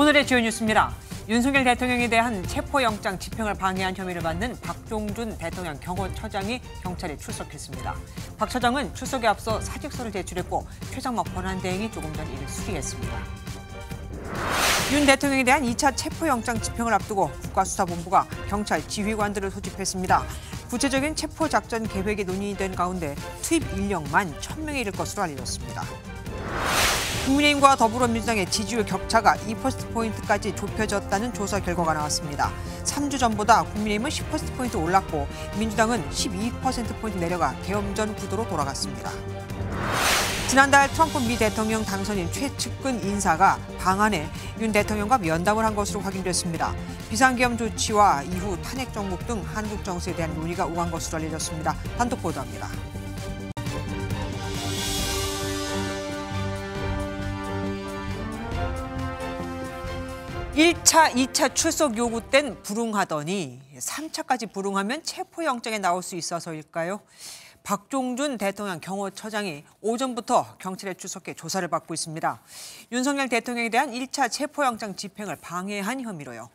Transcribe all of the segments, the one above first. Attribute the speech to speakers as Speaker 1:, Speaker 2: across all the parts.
Speaker 1: 오늘의 주요 뉴스입니다. 윤석열 대통령에 대한 체포영장 집행을 방해한 혐의를 받는 박종준 대통령 경호처장이 경찰에 출석했습니다. 박 처장은 출석에 앞서 사직서를 제출했고 최상목 권한대행이 조금 전 이를 수리했습니다. 윤 대통령에 대한 2차 체포영장 집행을 앞두고 국가수사본부가 경찰 지휘관들을 소집했습니다. 구체적인 체포작전 계획이 논의된 가운데 투입 인력만 1,000명에 이를 것으로 알려졌습니다. 국민의힘과 더불어민주당의 지지율 격차가 2%포인트까지 좁혀졌다는 조사 결과가 나왔습니다. 3주 전보다 국민의힘은 10%포인트 올랐고 민주당은 12%포인트 내려가 계엄전 구도로 돌아갔습니다. 지난달 트럼프 미 대통령 당선인 최측근 인사가 방한해 윤 대통령과 면담을 한 것으로 확인됐습니다. 비상계엄 조치와 이후 탄핵 정국 등 한국 정세에 대한 논의가 오간 것으로 알려졌습니다. 단독 보도합니다. 1차, 2차 출석 요구 땐 불응하더니 3차까지 불응하면 체포영장에 나올 수 있어서일까요? 박종준 대통령 경호처장이 오전부터 경찰에 출석해 조사를 받고 있습니다. 윤석열 대통령에 대한 1차 체포영장 집행을 방해한 혐의로요.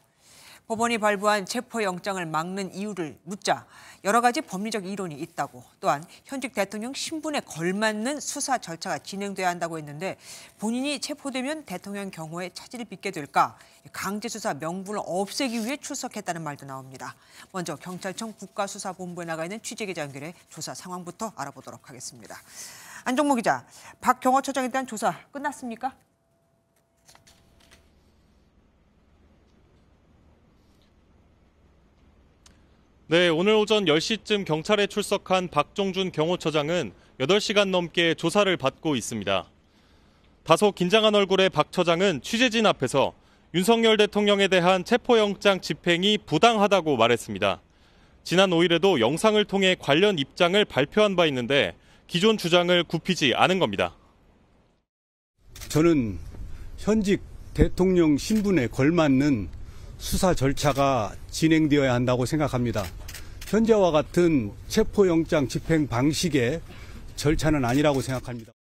Speaker 1: 법원이 발부한 체포영장을 막는 이유를 묻자 여러 가지 법리적 이론이 있다고, 또한 현직 대통령 신분에 걸맞는 수사 절차가 진행돼야 한다고 했는데 본인이 체포되면 대통령 경호에 차질을 빚게 될까 강제수사 명분을 없애기 위해 출석했다는 말도 나옵니다. 먼저 경찰청 국가수사본부에 나가 있는 취재기자 연결해 조사 상황부터 알아보도록 하겠습니다. 안종모 기자, 박 경호처장에 대한 조사 끝났습니까?
Speaker 2: 네, 오늘 오전 10시쯤 경찰에 출석한 박종준 경호처장은 8시간 넘게 조사를 받고 있습니다. 다소 긴장한 얼굴의 박 처장은 취재진 앞에서 윤석열 대통령에 대한 체포영장 집행이 부당하다고 말했습니다. 지난 5일에도 영상을 통해 관련 입장을 발표한 바 있는데 기존 주장을 굽히지 않은 겁니다.
Speaker 3: 저는 현직 대통령 신분에 걸맞는 수사 절차가 진행되어야 한다고 생각합니다. 현재와 같은 체포영장 집행 방식의 절차는 아니라고 생각합니다.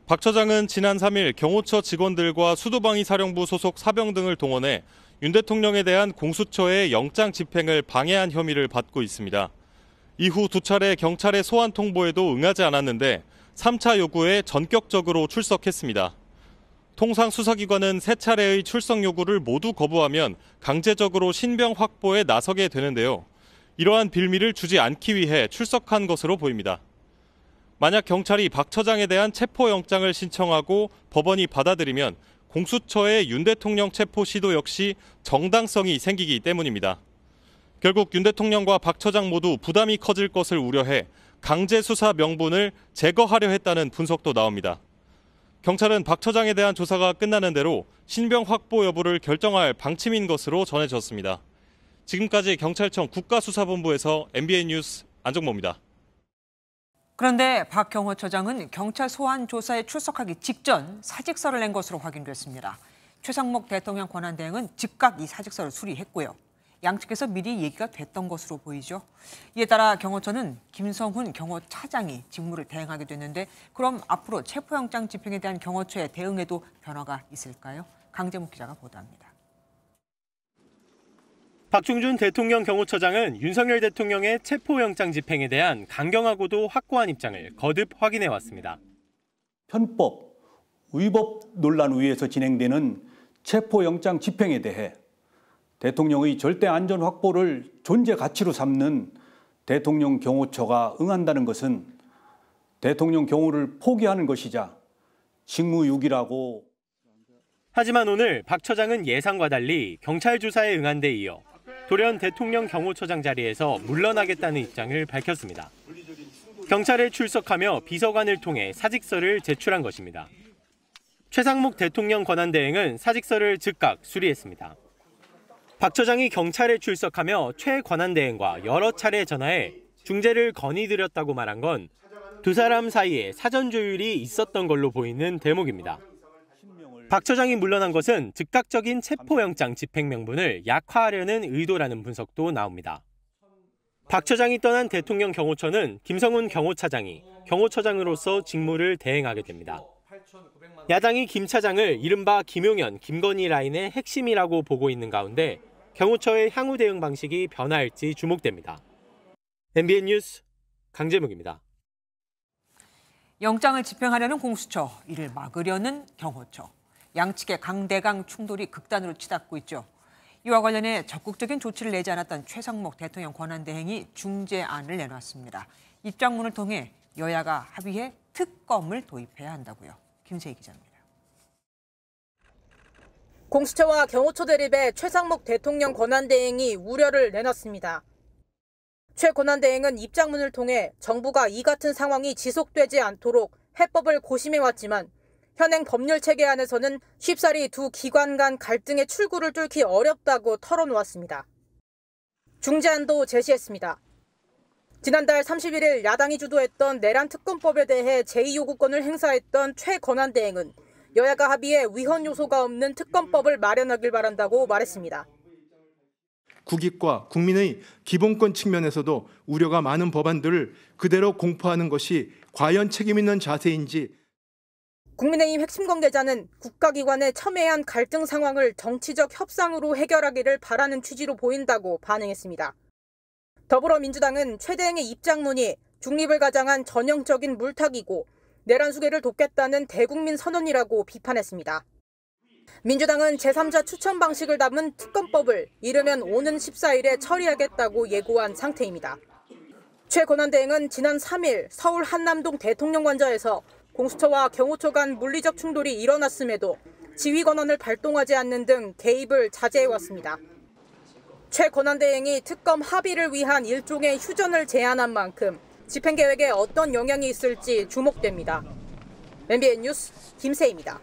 Speaker 2: 박 처장은 지난 3일 경호처 직원들과 수도방위 사령부 소속 사병 등을 동원해 윤 대통령에 대한 공수처의 영장 집행을 방해한 혐의를 받고 있습니다. 이후 2차례 경찰의 소환 통보에도 응하지 않았는데 3차 요구에 전격적으로 출석했습니다. 통상 수사기관은 3차례의 출석 요구를 모두 거부하면 강제적으로 신병 확보에 나서게 되는데요. 이러한 빌미를 주지 않기 위해 출석한 것으로 보입니다. 만약 경찰이 박 처장에 대한 체포영장을 신청하고 법원이 받아들이면 공수처의 윤 대통령 체포 시도 역시 정당성이 생기기 때문입니다. 결국 윤 대통령과 박 처장 모두 부담이 커질 것을 우려해 강제 수사 명분을 제거하려 했다는 분석도 나옵니다. 경찰은 박 처장에 대한 조사가 끝나는 대로 신병 확보 여부를 결정할 방침인 것으로 전해졌습니다. 지금까지 경찰청 국가수사본부에서 MBN 뉴스 안정모입니다.
Speaker 1: 그런데 박 경호처장은 경찰 소환 조사에 출석하기 직전 사직서를 낸 것으로 확인됐습니다. 최상목 대통령 권한대행은 즉각 이 사직서를 수리했고요. 양측에서 미리 얘기가 됐던 것으로 보이죠. 이에 따라 경호처는 김성훈 경호차장이 직무를 대행하게 됐는데 그럼 앞으로 체포영장 집행에 대한 경호처의 대응에도 변화가 있을까요? 강재묵 기자가 보도합니다.
Speaker 4: 박종준 대통령 경호처장은 윤석열 대통령의 체포영장 집행에 대한 강경하고도 확고한 입장을 거듭 확인해 왔습니다.
Speaker 3: 편법, 위법 논란 위에서 진행되는 체포영장 집행에 대해 대통령의 절대 안전 확보를 존재 가치로 삼는 대통령 경호처가 응한다는 것은 대통령 경호를 포기하는 것이자 직무유기라고.
Speaker 4: 하지만 오늘 박 처장은 예상과 달리 경찰 조사에 응한 데 이어 돌연 대통령 경호처장 자리에서 물러나겠다는 입장을 밝혔습니다. 경찰에 출석하며 비서관을 통해 사직서를 제출한 것입니다. 최상목 대통령 권한대행은 사직서를 즉각 수리했습니다. 박 처장이 경찰에 출석하며 최 권한대행과 여러 차례 전화해 중재를 건의드렸다고 말한 건 두 사람 사이에 사전 조율이 있었던 걸로 보이는 대목입니다. 박 처장이 물러난 것은 즉각적인 체포영장 집행 명분을 약화하려는 의도라는 분석도 나옵니다. 박 처장이 떠난 대통령 경호처는 김성훈 경호차장이 경호처장으로서 직무를 대행하게 됩니다. 야당이 김 차장을 이른바 김용현, 김건희 라인의 핵심이라고 보고 있는 가운데 경호처의 향후 대응 방식이 변화할지 주목됩니다. MBN 뉴스 강재묵입니다.
Speaker 1: 영장을 집행하려는 공수처, 이를 막으려는 경호처. 양측의 강대강 충돌이 극단으로 치닫고 있죠. 이와 관련해 적극적인 조치를 내지 않았던 최상목 대통령 권한대행이 중재안을 내놨습니다. 입장문을 통해 여야가 합의해 특검을 도입해야 한다고요. 김세희 기자입니다.
Speaker 5: 공수처와 경호처 대립에 최상목 대통령 권한대행이 우려를 내놨습니다. 최 권한대행은 입장문을 통해 정부가 이 같은 상황이 지속되지 않도록 해법을 고심해왔지만 현행 법률 체계 안에서는 쉽사리 두 기관 간 갈등의 출구를 뚫기 어렵다고 털어놓았습니다. 중재안도 제시했습니다. 지난달 31일 야당이 주도했던 내란 특검법에 대해 제2요구권을 행사했던 최 권한대행은 여야가 합의해 위헌 요소가 없는 특검법을 마련하길 바란다고 말했습니다.
Speaker 6: 국익과 국민의 기본권 측면에서도 우려가 많은 법안들을 그대로 공포하는 것이 과연 책임 있는 자세인지.
Speaker 5: 국민의힘 핵심 관계자는 국가기관의 첨예한 갈등 상황을 정치적 협상으로 해결하기를 바라는 취지로 보인다고 반응했습니다. 더불어민주당은 최 대행의 입장문이 중립을 가장한 전형적인 물타기고 내란 수계를 돕겠다는 대국민 선언이라고 비판했습니다. 민주당은 제3자 추천 방식을 담은 특검법을 이르면 오는 14일에 처리하겠다고 예고한 상태입니다. 최 권한대행은 지난 3일 서울 한남동 대통령관저에서 공수처와 경호처 간 물리적 충돌이 일어났음에도 지휘 권한을 발동하지 않는 등 개입을 자제해왔습니다. 최 권한대행이 특검 합의를 위한 일종의 휴전을 제안한 만큼 집행 계획에 어떤 영향이 있을지 주목됩니다. MBN 뉴스 김세희입니다.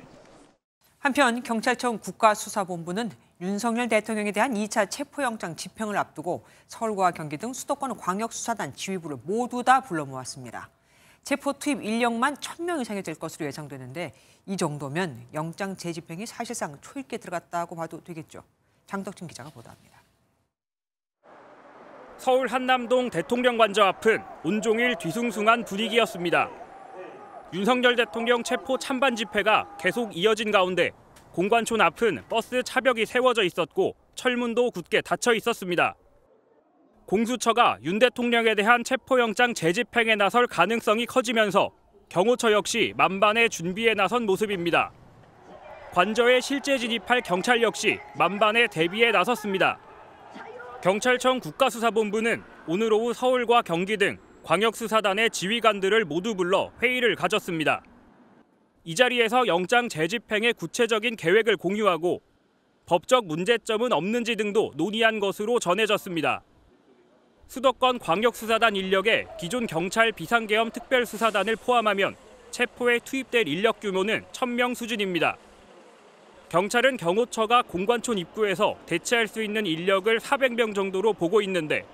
Speaker 1: 한편 경찰청 국가수사본부는 윤석열 대통령에 대한 2차 체포영장 집행을 앞두고 서울과 경기 등 수도권 광역수사단 지휘부를 모두 다 불러 모았습니다. 체포 투입 인력만 1,000명 이상이 될 것으로 예상되는데 이 정도면 영장 재집행이 사실상 초읽게 들어갔다고 봐도 되겠죠. 장덕진 기자가 보도합니다.
Speaker 7: 서울 한남동 대통령관저 앞은 온종일 뒤숭숭한 분위기였습니다. 윤석열 대통령 체포 찬반 집회가 계속 이어진 가운데 공관촌 앞은 버스 차벽이 세워져 있었고 철문도 굳게 닫혀 있었습니다. 공수처가 윤 대통령에 대한 체포영장 재집행에 나설 가능성이 커지면서 경호처 역시 만반의 준비에 나선 모습입니다. 관저에 실제 진입할 경찰 역시 만반의 대비에 나섰습니다. 경찰청 국가수사본부는 오늘 오후 서울과 경기 등 광역수사단의 지휘관들을 모두 불러 회의를 가졌습니다. 이 자리에서 영장 재집행의 구체적인 계획을 공유하고 법적 문제점은 없는지 등도 논의한 것으로 전해졌습니다. 수도권 광역수사단 인력에 기존 경찰 비상계엄 특별수사단을 포함하면 체포에 투입될 인력 규모는 1,000명 수준입니다. 경찰은 경호처가 공관촌 입구에서 대체할 수 있는 인력을 400명 정도로 보고 있는데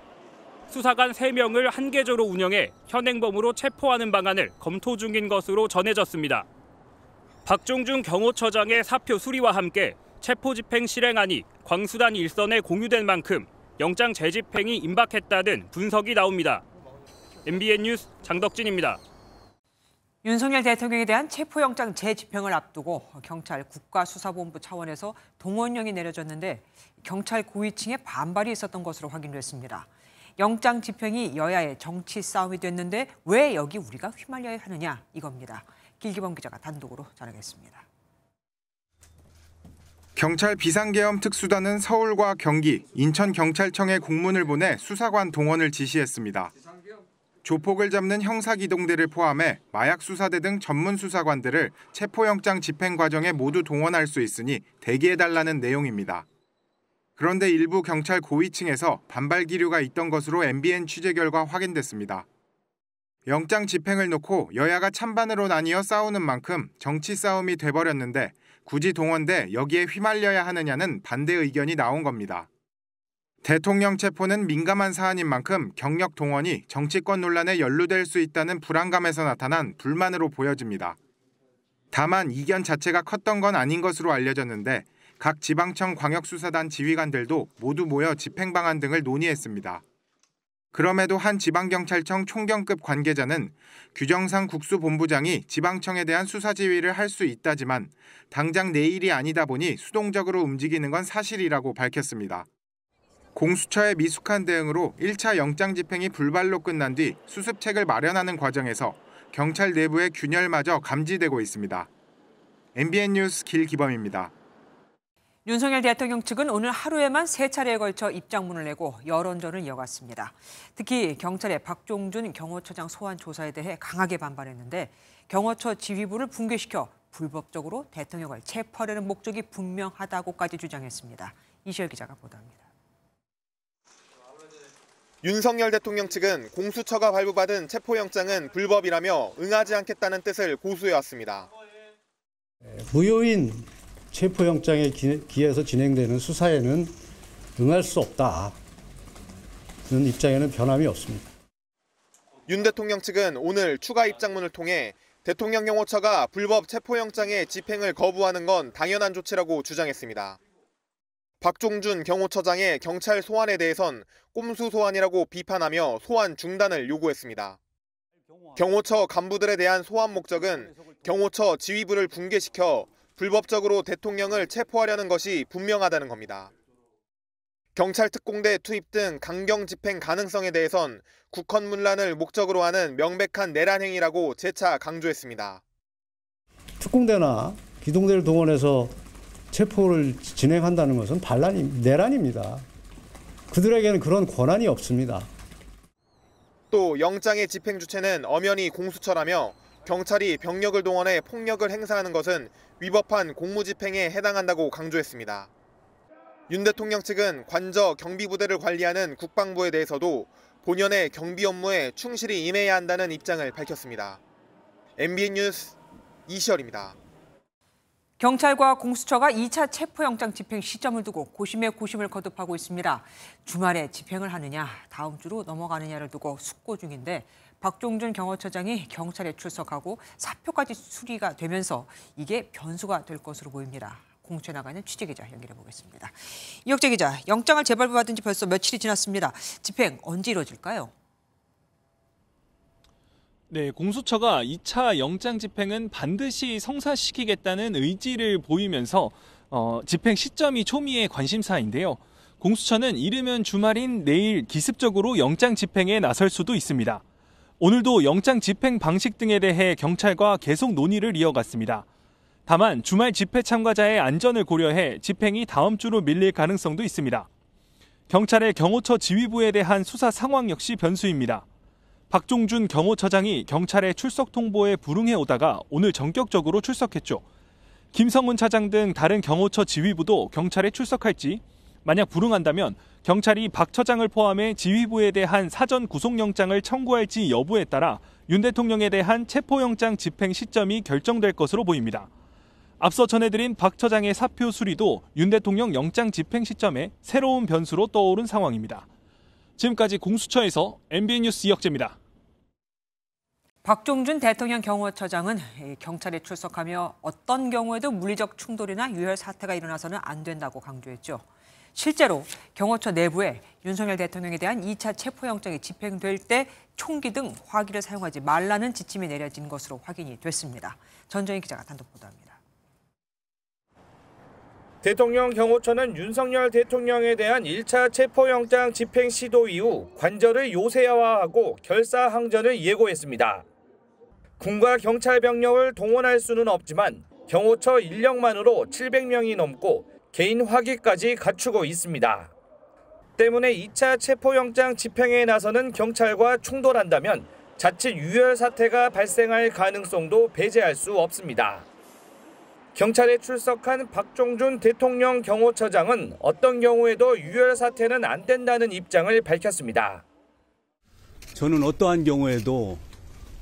Speaker 7: 수사관 3명을 한 계조로 운영해 현행범으로 체포하는 방안을 검토 중인 것으로 전해졌습니다. 박종준 경호처장의 사표 수리와 함께 체포집행 실행안이 광수단 일선에 공유된 만큼 영장 재집행이 임박했다는 분석이 나옵니다. MBN 뉴스 장덕진입니다.
Speaker 1: 윤석열 대통령에 대한 체포영장 재집행을 앞두고 경찰 국가수사본부 차원에서 동원령이 내려졌는데 경찰 고위층의 반발이 있었던 것으로 확인됐습니다. 영장 집행이 여야의 정치 싸움이 됐는데 왜 여기 우리가 휘말려야 하느냐 이겁니다. 길기범 기자가 단독으로 전하겠습니다.
Speaker 8: 경찰 비상계엄 특수단은 서울과 경기, 인천경찰청에 공문을 보내 수사관 동원을 지시했습니다. 조폭을 잡는 형사기동대를 포함해 마약수사대 등 전문 수사관들을 체포영장 집행 과정에 모두 동원할 수 있으니 대기해달라는 내용입니다. 그런데 일부 경찰 고위층에서 반발 기류가 있던 것으로 MBN 취재 결과 확인됐습니다. 영장 집행을 놓고 여야가 찬반으로 나뉘어 싸우는 만큼 정치 싸움이 돼버렸는데 굳이 동원돼 여기에 휘말려야 하느냐는 반대 의견이 나온 겁니다. 대통령 체포는 민감한 사안인 만큼 경력 동원이 정치권 논란에 연루될 수 있다는 불안감에서 나타난 불만으로 보여집니다. 다만 이견 자체가 컸던 건 아닌 것으로 알려졌는데 각 지방청 광역수사단 지휘관들도 모두 모여 집행 방안 등을 논의했습니다. 그럼에도 한 지방경찰청 총경급 관계자는 규정상 국수본부장이 지방청에 대한 수사 지휘를 할 수 있다지만 당장 내일이 아니다 보니 수동적으로 움직이는 건 사실이라고 밝혔습니다. 공수처의 미숙한 대응으로 1차 영장 집행이 불발로 끝난 뒤 수습책을 마련하는 과정에서 경찰 내부의 균열마저 감지되고 있습니다. MBN 뉴스 길기범입니다.
Speaker 1: 윤석열 대통령 측은 오늘 하루에만 3차례에 걸쳐 입장문을 내고 여론전을 이어갔습니다. 특히 경찰의 박종준 경호처장 소환 조사에 대해 강하게 반발했는데 경호처 지휘부를 붕괴시켜 불법적으로 대통령을 체포하려는 목적이 분명하다고까지 주장했습니다. 이시열 기자가 보도합니다.
Speaker 9: 윤석열 대통령 측은 공수처가 발부받은 체포영장은 불법이라며 응하지 않겠다는 뜻을 고수해왔습니다.
Speaker 10: 무효인 체포영장에 기해서 진행되는 수사에는 응할 수 없다. 그런 입장에는 변함이 없습니다.
Speaker 9: 윤 대통령 측은 오늘 추가 입장문을 통해 대통령 경호처가 불법 체포영장의 집행을 거부하는 건 당연한 조치라고 주장했습니다. 박종준 경호처장의 경찰 소환에 대해선 꼼수 소환이라고 비판하며 소환 중단을 요구했습니다. 경호처 간부들에 대한 소환 목적은 경호처 지휘부를 붕괴시켜 불법적으로 대통령을 체포하려는 것이 분명하다는 겁니다. 경찰 특공대 투입 등 강경 집행 가능성에 대해선 국헌문란을 목적으로 하는 명백한 내란 행위라고 재차 강조했습니다.
Speaker 10: 특공대나 기동대를 동원해서 체포를 진행한다는 것은 내란입니다. 그들에게는 그런 권한이 없습니다.
Speaker 9: 또 영장의 집행 주체는 엄연히 공수처라며 경찰이 병력을 동원해 폭력을 행사하는 것은 위법한 공무집행에 해당한다고 강조했습니다. 윤 대통령 측은 관저 경비부대를 관리하는 국방부에 대해서도 본연의 경비 업무에 충실히 임해야 한다는 입장을 밝혔습니다. MBN 뉴스 이시열입니다.
Speaker 1: 경찰과 공수처가 2차 체포영장 집행 시점을 두고 고심에 고심을 거듭하고 있습니다. 주말에 집행을 하느냐, 다음 주로 넘어가느냐를 두고 숙고 중인데 박종준 경호처장이 경찰에 출석하고 사표까지 수리가 되면서 이게 변수가 될 것으로 보입니다. 공수처에 나가 있는 취재기자 연결해 보겠습니다. 이혁재 기자, 영장을 재발부받은 지 벌써 며칠이 지났습니다. 집행 언제 이루어질까요?
Speaker 2: 네, 공수처가 2차 영장 집행은 반드시 성사시키겠다는 의지를 보이면서 집행 시점이 초미의 관심사인데요. 공수처는 이르면 주말인 내일 기습적으로 영장 집행에 나설 수도 있습니다. 오늘도 영장 집행 방식 등에 대해 경찰과 계속 논의를 이어갔습니다. 다만 주말 집회 참가자의 안전을 고려해 집행이 다음 주로 밀릴 가능성도 있습니다. 경찰의 경호처 지휘부에 대한 수사 상황 역시 변수입니다. 박종준 경호처장이 경찰의 출석 통보에 불응해 오다가 오늘 전격적으로 출석했죠. 김성훈 차장 등 다른 경호처 지휘부도 경찰에 출석할지, 만약 불응한다면 경찰이 박 처장을 포함해 지휘부에 대한 사전 구속영장을 청구할지 여부에 따라 윤 대통령에 대한 체포영장 집행 시점이 결정될 것으로 보입니다. 앞서 전해드린 박 처장의 사표 수리도 윤 대통령 영장 집행 시점에 새로운 변수로 떠오른 상황입니다. 지금까지 공수처에서 MBN 뉴스 이혁재입니다.
Speaker 1: 박종준 대통령 경호처장은 경찰에 출석하며 어떤 경우에도 물리적 충돌이나 유혈 사태가 일어나서는 안 된다고 강조했죠. 실제로 경호처 내부에 윤석열 대통령에 대한 2차 체포영장이 집행될 때 총기 등 화기를 사용하지 말라는 지침이 내려진 것으로 확인이 됐습니다. 전정희 기자가 단독 보도합니다.
Speaker 11: 대통령 경호처는 윤석열 대통령에 대한 1차 체포영장 집행 시도 이후 관절을 요새화하고 결사항전을 예고했습니다. 군과 경찰 병력을 동원할 수는 없지만 경호처 인력만으로 700명이 넘고 개인 화기까지 갖추고 있습니다. 때문에 2차 체포영장 집행에 나서는 경찰과 충돌한다면 자칫 유혈 사태가 발생할 가능성도 배제할 수 없습니다. 경찰에 출석한 박종준 대통령 경호처장은 어떤 경우에도 유혈 사태는 안 된다는 입장을 밝혔습니다.
Speaker 12: 저는 어떠한 경우에도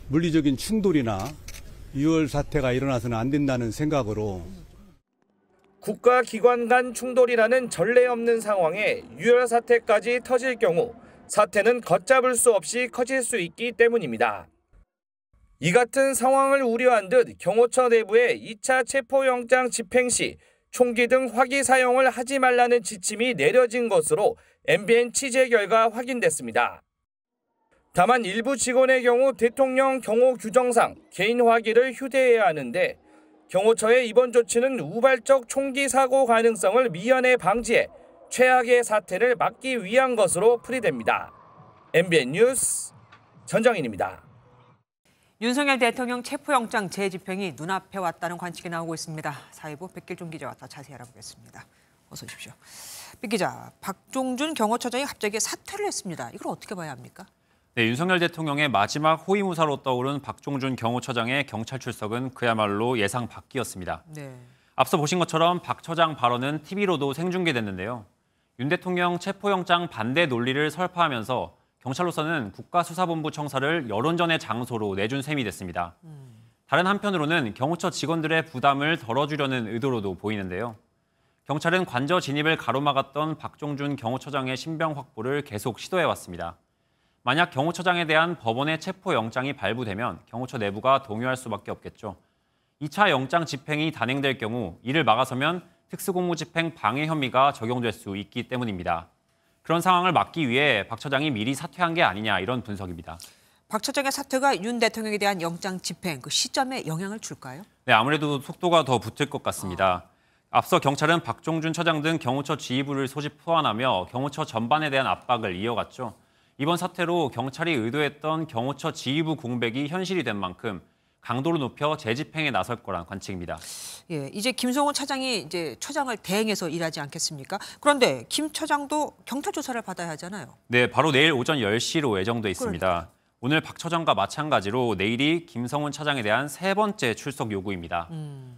Speaker 12: 물리적인 충돌이나 유혈 사태가 일어나서는 안 된다는 생각으로
Speaker 11: 국가기관 간 충돌이라는 전례 없는 상황에 유혈 사태까지 터질 경우 사태는 걷잡을 수 없이 커질 수 있기 때문입니다. 이 같은 상황을 우려한 듯 경호처 내부에 2차 체포영장 집행 시 총기 등 화기 사용을 하지 말라는 지침이 내려진 것으로 MBN 취재 결과 확인됐습니다. 다만 일부 직원의 경우 대통령 경호 규정상 개인 화기를 휴대해야 하는데 경호처의 이번 조치는 우발적 총기 사고 가능성을 미연에 방지해 최악의 사태를 막기 위한 것으로 풀이됩니다. MBN 뉴스 전정인입니다.
Speaker 1: 윤석열 대통령 체포영장 재집행이 눈앞에 왔다는 관측이 나오고 있습니다. 사회부 백길종 기자와 더 자세히 알아보겠습니다. 어서 오십시오. 백 기자, 박종준 경호처장이 갑자기 사퇴를 했습니다. 이걸 어떻게 봐야 합니까?
Speaker 13: 네, 윤석열 대통령의 마지막 호위무사로 떠오른 박종준 경호처장의 경찰 출석은 그야말로 예상 밖이었습니다.
Speaker 1: 네.
Speaker 13: 앞서 보신 것처럼 박 처장 발언은 TV로도 생중계됐는데요. 윤 대통령 체포영장 반대 논리를 설파하면서 경찰로서는 국가수사본부 청사를 여론전의 장소로 내준 셈이 됐습니다. 다른 한편으로는 경호처 직원들의 부담을 덜어주려는 의도로도 보이는데요. 경찰은 관저 진입을 가로막았던 박종준 경호처장의 신병 확보를 계속 시도해왔습니다. 만약 경호처장에 대한 법원의 체포영장이 발부되면 경호처 내부가 동요할 수밖에 없겠죠. 2차 영장 집행이 단행될 경우 이를 막아서면 특수공무집행 방해 혐의가 적용될 수 있기 때문입니다. 그런 상황을 막기 위해 박 처장이 미리 사퇴한 게 아니냐 이런 분석입니다.
Speaker 1: 박 처장의 사퇴가 윤 대통령에 대한 영장 집행 그 시점에 영향을 줄까요?
Speaker 13: 네, 아무래도 속도가 더 붙을 것 같습니다. 앞서 경찰은 박종준 처장 등 경호처 지휘부를 소집 소환하며 경호처 전반에 대한 압박을 이어갔죠. 이번 사태로 경찰이 의도했던 경호처 지휘부 공백이 현실이 된 만큼 강도를 높여 재집행에 나설 거란 관측입니다.
Speaker 1: 예, 이제 김성훈 차장이 이제 처장을 대행해서 일하지 않겠습니까? 그런데 김 처장도 경찰 조사를 받아야 하잖아요.
Speaker 13: 네, 바로 내일 오전 10시로 예정돼 있습니다. 그러니까. 오늘 박 처장과 마찬가지로 내일이 김성훈 차장에 대한 세 번째 출석 요구입니다.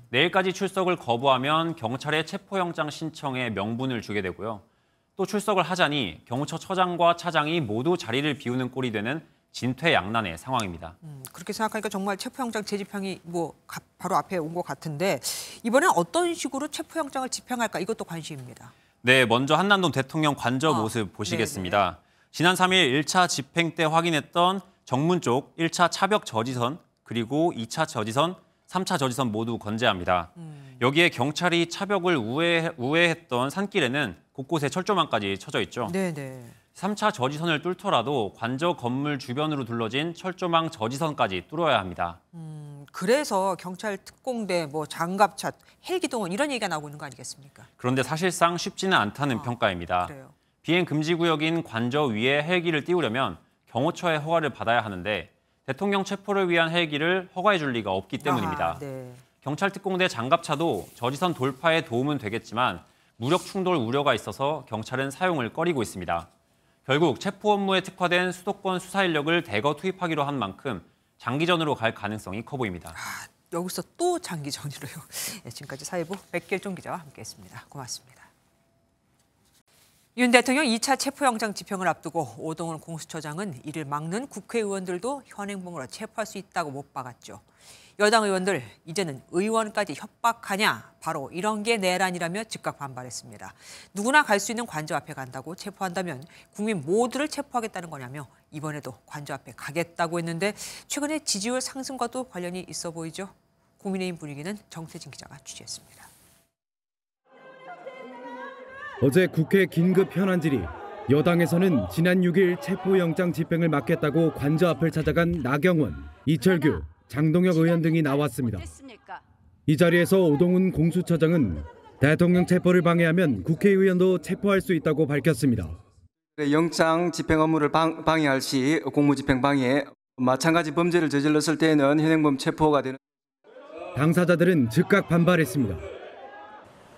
Speaker 13: 내일까지 출석을 거부하면 경찰의 체포영장 신청에 명분을 주게 되고요. 또 출석을 하자니 경호처 처장과 차장이 모두 자리를 비우는 꼴이 되는 진퇴양난의 상황입니다.
Speaker 1: 그렇게 생각하니까 정말 체포영장 재집행이 바로 앞에 온 것 같은데 이번엔 어떤 식으로 체포영장을 집행할까 이것도 관심입니다.
Speaker 13: 네, 먼저 한남동 대통령 관저 모습 보시겠습니다. 네네. 지난 3일 1차 집행 때 확인했던 정문 쪽 1차 차벽 저지선 그리고 2차 저지선, 3차 저지선 모두 건재합니다. 여기에 경찰이 차벽을 우회했던 산길에는 곳곳에 철조망까지 쳐져 있죠.
Speaker 1: 네네.
Speaker 13: 3차 저지선을 뚫더라도 관저 건물 주변으로 둘러진 철조망 저지선까지 뚫어야 합니다.
Speaker 1: 그래서 경찰 특공대, 장갑차, 헬기동원 이런 얘기가 나오고 있는 거 아니겠습니까?
Speaker 13: 그런데 사실상 쉽지는 않다는 평가입니다.
Speaker 1: 그래요.
Speaker 13: 비행 금지 구역인 관저 위에 헬기를 띄우려면 경호처의 허가를 받아야 하는데 대통령 체포를 위한 헬기를 허가해 줄 리가 없기 때문입니다.
Speaker 1: 네.
Speaker 13: 경찰 특공대 장갑차도 저지선 돌파에 도움은 되겠지만 무력 충돌 우려가 있어서 경찰은 사용을 꺼리고 있습니다. 결국 체포 업무에 특화된 수도권 수사 인력을 대거 투입하기로 한 만큼 장기전으로 갈 가능성이 커 보입니다.
Speaker 1: 여기서 또 장기전으로요. 네, 지금까지 사회부 백길종 기자와 함께했습니다. 고맙습니다. 윤 대통령 2차 체포영장 집행을 앞두고 오동훈 공수처장은 이를 막는 국회의원들도 현행범으로 체포할 수 있다고 못 박았죠. 여당 의원들 이제는 의원까지 협박하냐 바로 이런 게 내란이라며 즉각 반발했습니다. 누구나 갈 수 있는 관저 앞에 간다고 체포한다면 국민 모두를 체포하겠다는 거냐며 이번에도 관저 앞에 가겠다고 했는데 최근에 지지율 상승과도 관련이 있어 보이죠. 국민의힘 분위기는 정세진 기자가 취재했습니다.
Speaker 14: 어제 국회 긴급 현안질의 여당에서는 지난 6일 체포영장 집행을 막겠다고 관저 앞을 찾아간 나경원, 이철규, 장동혁 의원 등이 나왔습니다. 이 자리에서 오동훈 공수처장은 대통령 체포를 방해하면 국회의원도 체포할 수 있다고 밝혔습니다.
Speaker 15: 영장 집행 업무를 방해할 시 공무집행 방해, 마찬가지 범죄를 저질렀을 때에는 현행범 체포가 되는.
Speaker 14: 당사자들은 즉각 반발했습니다.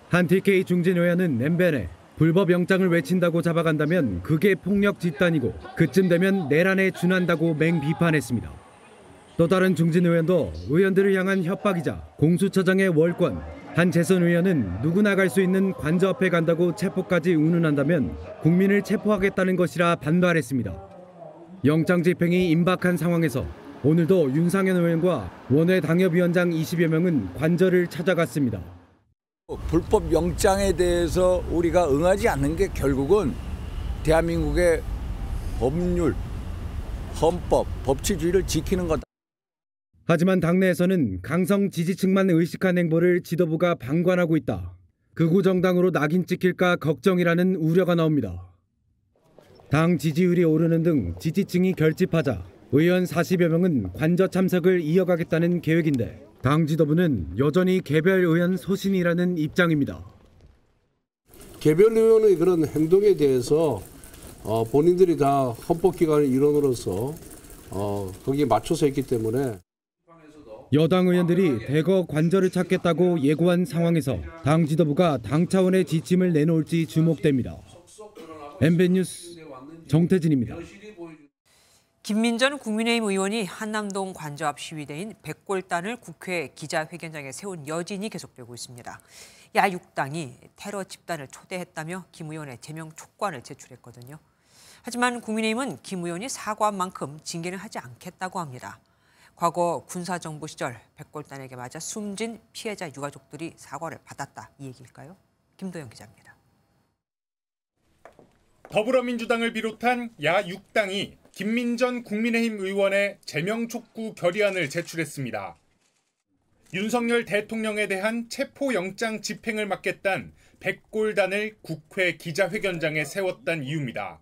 Speaker 14: 한 TK 중진 의원은 엠벤에 불법 영장을 외친다고 잡아간다면 그게 폭력 집단이고 그쯤 되면 내란에 준한다고 맹비판했습니다. 또 다른 중진 의원도 의원들을 향한 협박이자 공수처장의 월권, 한 재선 의원은 누구나 갈 수 있는 관저 앞에 간다고 체포까지 운운한다면 국민을 체포하겠다는 것이라 반발했습니다. 영장 집행이 임박한 상황에서 오늘도 윤상현 의원과 원외 당협위원장 20여 명은 관저를 찾아갔습니다.
Speaker 16: 불법 영장에 대해서 우리가 응하지 않는 게 결국은 대한민국의 법률, 헌법, 법치주의를 지키는 거다.
Speaker 14: 하지만 당내에서는 강성 지지층만 의식한 행보를 지도부가 방관하고 있다. 극우 정당으로 낙인 찍힐까 걱정이라는 우려가 나옵니다. 당 지지율이 오르는 등 지지층이 결집하자 의원 40여 명은 관저 참석을 이어가겠다는 계획인데 당 지도부는 여전히 개별 의원 소신이라는 입장입니다.
Speaker 17: 개별 의원의 그런 행동에 대해서 본인들이 다 헌법기관의 일원으로서 거기에 맞춰서 했기 때문에
Speaker 14: 여당 의원들이 대거 관저를 찾겠다고 예고한 상황에서 당 지도부가 당 차원의 지침을 내놓을지 주목됩니다. MBN 뉴스 정태진입니다.
Speaker 1: 김민전 국민의힘 의원이 한남동 관저 앞 시위대인 백골단을 국회 기자회견장에 세운 여진이 계속되고 있습니다. 야6당이 테러 집단을 초대했다며 김 의원의 제명 촉구안을 제출했거든요. 하지만 국민의힘은 김 의원이 사과한 만큼 징계는 하지 않겠다고 합니다. 과거 군사정부 시절 백골단에게 맞아 숨진 피해자 유가족들이 사과를 받았다. 이 얘기일까요? 김도영 기자입니다.
Speaker 18: 더불어민주당을 비롯한 야6당이 김민전 국민의힘 의원의 제명 촉구 결의안을 제출했습니다. 윤석열 대통령에 대한 체포영장 집행을 막겠다는 백골단을 국회 기자회견장에 세웠다는 이유입니다.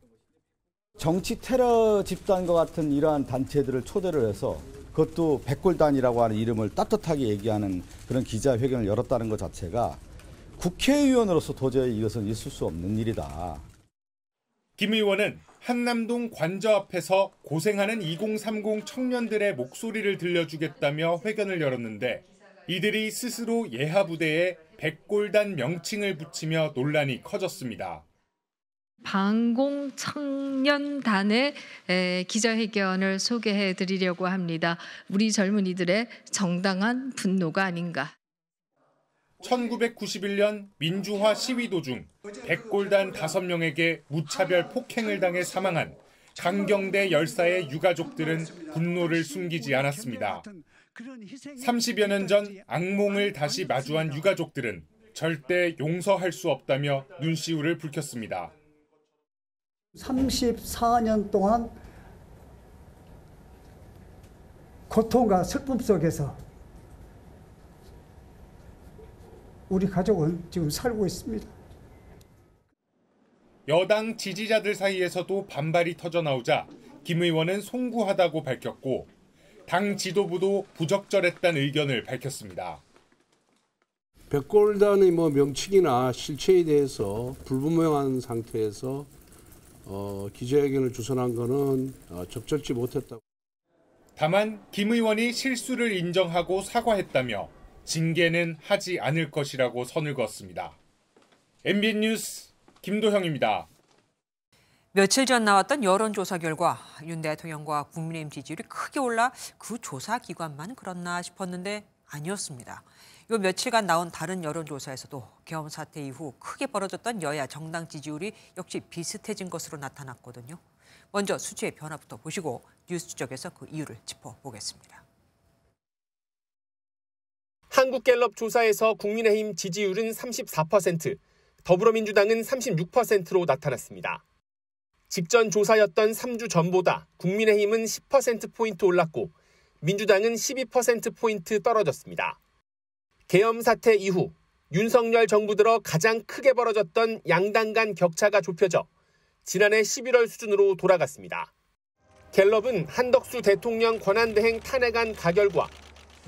Speaker 19: 정치 테러 집단과 같은 이러한 단체들을 초대를 해서 그것도 백골단이라고 하는 이름을 따뜻하게 얘기하는 그런 기자회견을 열었다는 것 자체가 국회의원으로서 도저히 이것은 있을 수 없는 일이다.
Speaker 18: 김 의원은 한남동 관저 앞에서 고생하는 2030 청년들의 목소리를 들려주겠다며 회견을 열었는데 이들이 스스로 예하부대에 백골단 명칭을 붙이며 논란이 커졌습니다.
Speaker 20: 방공청년단의 기자회견을 소개해드리려고 합니다. 우리 젊은이들의 정당한 분노가 아닌가.
Speaker 18: 1991년 민주화 시위 도중 백골단 5명에게 무차별 폭행을 당해 사망한 강경대 열사의 유가족들은 분노를 숨기지 않았습니다. 30여 년 전 악몽을 다시 마주한 유가족들은 절대 용서할 수 없다며 눈시울을 붉혔습니다.
Speaker 21: 34년 동안 고통과 슬픔 속에서 우리 가족은 지금 살고 있습니다.
Speaker 18: 여당 지지자들 사이에서도 반발이 터져나오자 김 의원은 송구하다고 밝혔고 당 지도부도 부적절했다는 의견을 밝혔습니다.
Speaker 17: 백골단의 명칭이나 실체에 대해서 불분명한 상태에서 기자회견을 주선한 것은 적절치 못했다고.
Speaker 18: 다만 김 의원이 실수를 인정하고 사과했다며 징계는 하지 않을 것이라고 선을 그었습니다. MBN 뉴스 김도형입니다.
Speaker 1: 며칠 전 나왔던 여론조사 결과 윤 대통령과 국민의힘 지지율이 크게 올라 그 조사 기관만 그렇나 싶었는데 아니었습니다. 요 며칠간 나온 다른 여론조사에서도 계엄 사태 이후 크게 벌어졌던 여야 정당 지지율이 역시 비슷해진 것으로 나타났거든요. 먼저 수치의 변화부터 보시고 뉴스 추적에서 그 이유를 짚어보겠습니다.
Speaker 22: 한국갤럽 조사에서 국민의힘 지지율은 34%, 더불어민주당은 36%로 나타났습니다. 직전 조사였던 3주 전보다 국민의힘은 10%포인트 올랐고 민주당은 12%포인트 떨어졌습니다. 계엄 사태 이후 윤석열 정부 들어 가장 크게 벌어졌던 양당 간 격차가 좁혀져 지난해 11월 수준으로 돌아갔습니다. 갤럽은 한덕수 대통령 권한대행 탄핵안 가결과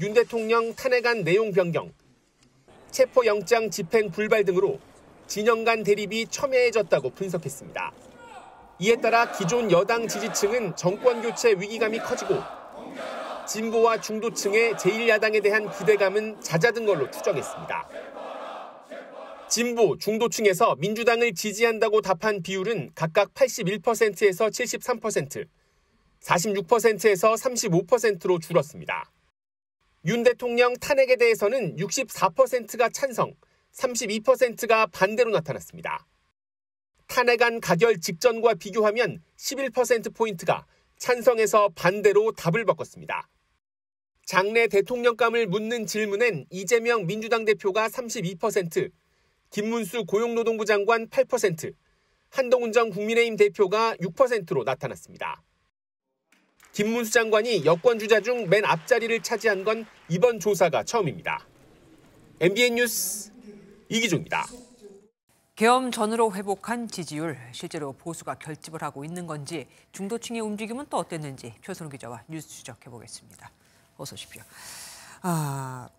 Speaker 22: 윤 대통령 탄핵안 내용 변경, 체포영장 집행 불발 등으로 진영 간 대립이 첨예해졌다고 분석했습니다. 이에 따라 기존 여당 지지층은 정권 교체 위기감이 커지고 진보와 중도층의 제1야당에 대한 기대감은 잦아든 걸로 추정했습니다. 진보, 중도층에서 민주당을 지지한다고 답한 비율은 각각 81%에서 73%, 46%에서 35%로 줄었습니다. 윤 대통령 탄핵에 대해서는 64%가 찬성, 32%가 반대로 나타났습니다. 탄핵안 가결 직전과 비교하면 11%포인트가 찬성에서 반대로 답을 바꿨습니다. 장래 대통령감을 묻는 질문엔 이재명 민주당 대표가 32%, 김문수 고용노동부 장관 8%, 한동훈 전 국민의힘 대표가 6%로 나타났습니다. 김문수 장관이 여권 주자 중 맨 앞자리를 차지한 건 이번 조사가 처음입니다. MBN 뉴스 이기조입니다.
Speaker 1: 계엄 전으로 회복한 지지율, 실제로 보수가 결집을 하고 있는 건지, 중도층의 움직임은 또 어땠는지 표선우 기자와 뉴스 추적해보겠습니다. 어서 오십시오.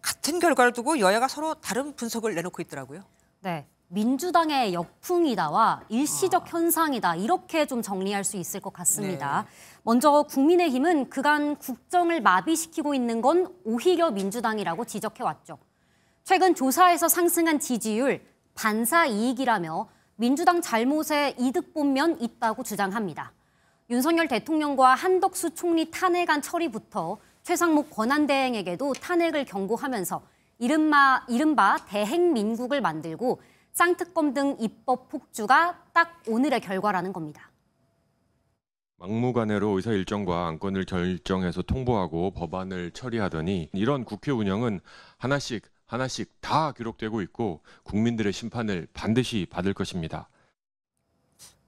Speaker 1: 같은 결과를 두고 여야가 서로 다른 분석을 내놓고 있더라고요.
Speaker 3: 네, 민주당의 역풍이다와 일시적 현상이다, 이렇게 좀 정리할 수 있을 것 같습니다. 네. 먼저 국민의힘은 그간 국정을 마비시키고 있는 건 오히려 민주당이라고 지적해왔죠. 최근 조사에서 상승한 지지율, 반사 이익이라며 민주당 잘못에 이득 본 면 있다고 주장합니다. 윤석열 대통령과 한덕수 총리 탄핵안 처리부터 최상목 권한대행에게도 탄핵을 경고하면서 이른바 대행민국을 만들고 쌍특검 등 입법 폭주가 딱 오늘의 결과라는 겁니다.
Speaker 4: 막무가내로 의사 일정과 안건을 결정해서 통보하고 법안을 처리하더니 이런 국회 운영은 하나씩 다 기록되고 있고 국민들의 심판을 반드시 받을 것입니다.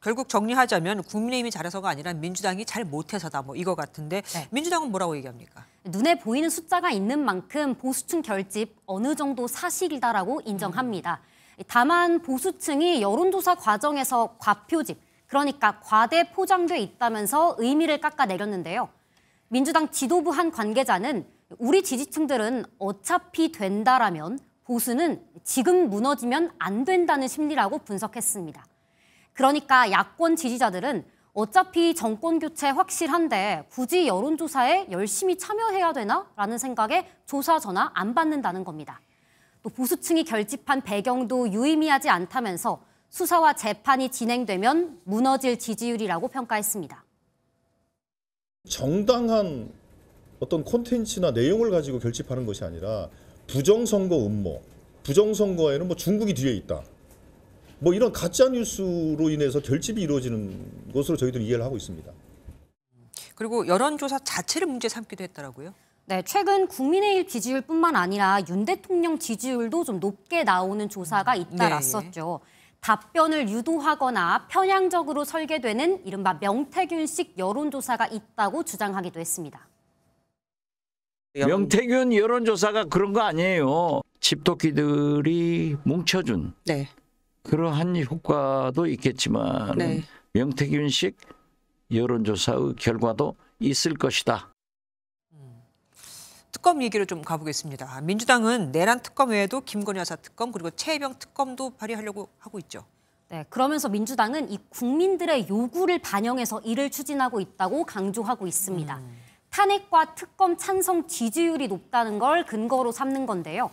Speaker 1: 결국 정리하자면 국민의힘이 잘해서가 아니라 민주당이 잘 못해서다, 뭐 이거 같은데 네. 민주당은 뭐라고 얘기합니까?
Speaker 3: 눈에 보이는 숫자가 있는 만큼 보수층 결집 어느 정도 사실이다라고 인정합니다. 다만 보수층이 여론조사 과정에서 과표집, 그러니까 과대 포장돼 있다면서 의미를 깎아내렸는데요. 민주당 지도부 한 관계자는 우리 지지층들은 어차피 된다라면 보수는 지금 무너지면 안 된다는 심리라고 분석했습니다. 그러니까 야권 지지자들은 어차피 정권 교체 확실한데 굳이 여론조사에 열심히 참여해야 되나? 라는 생각에 조사 전화 안 받는다는 겁니다. 또 보수층이 결집한 배경도 유의미하지 않다면서 수사와 재판이 진행되면 무너질 지지율이라고 평가했습니다.
Speaker 23: 정당한 어떤 콘텐츠나 내용을 가지고 결집하는 것이 아니라 부정선거 음모, 부정선거에는 뭐 중국이 뒤에 있다. 뭐 이런 가짜 뉴스로 인해서 결집이 이루어지는 것으로 저희들은 이해를 하고 있습니다.
Speaker 1: 그리고 여론조사 자체를 문제 삼기도 했더라고요.
Speaker 3: 네, 최근 국민의힘 지지율뿐만 아니라 윤 대통령 지지율도 좀 높게 나오는 조사가 잇따랐었죠. 네. 답변을 유도하거나 편향적으로 설계되는 이른바 명태균식 여론조사가 있다고 주장하기도 했습니다.
Speaker 16: 명태균 여론조사가 그런 거 아니에요. 집토끼들이 뭉쳐준
Speaker 1: 네.
Speaker 16: 그러한 효과도 있겠지만 네. 명태균식 여론조사의 결과도 있을 것이다.
Speaker 1: 특검 얘기로 좀 가보겠습니다. 민주당은 내란 특검 외에도 김건희 여사 특검 그리고 최혜병 특검도 발의하려고 하고 있죠.
Speaker 3: 네, 그러면서 민주당은 이 국민들의 요구를 반영해서 이를 추진하고 있다고 강조하고 있습니다. 탄핵과 특검 찬성 지지율이 높다는 걸 근거로 삼는 건데요.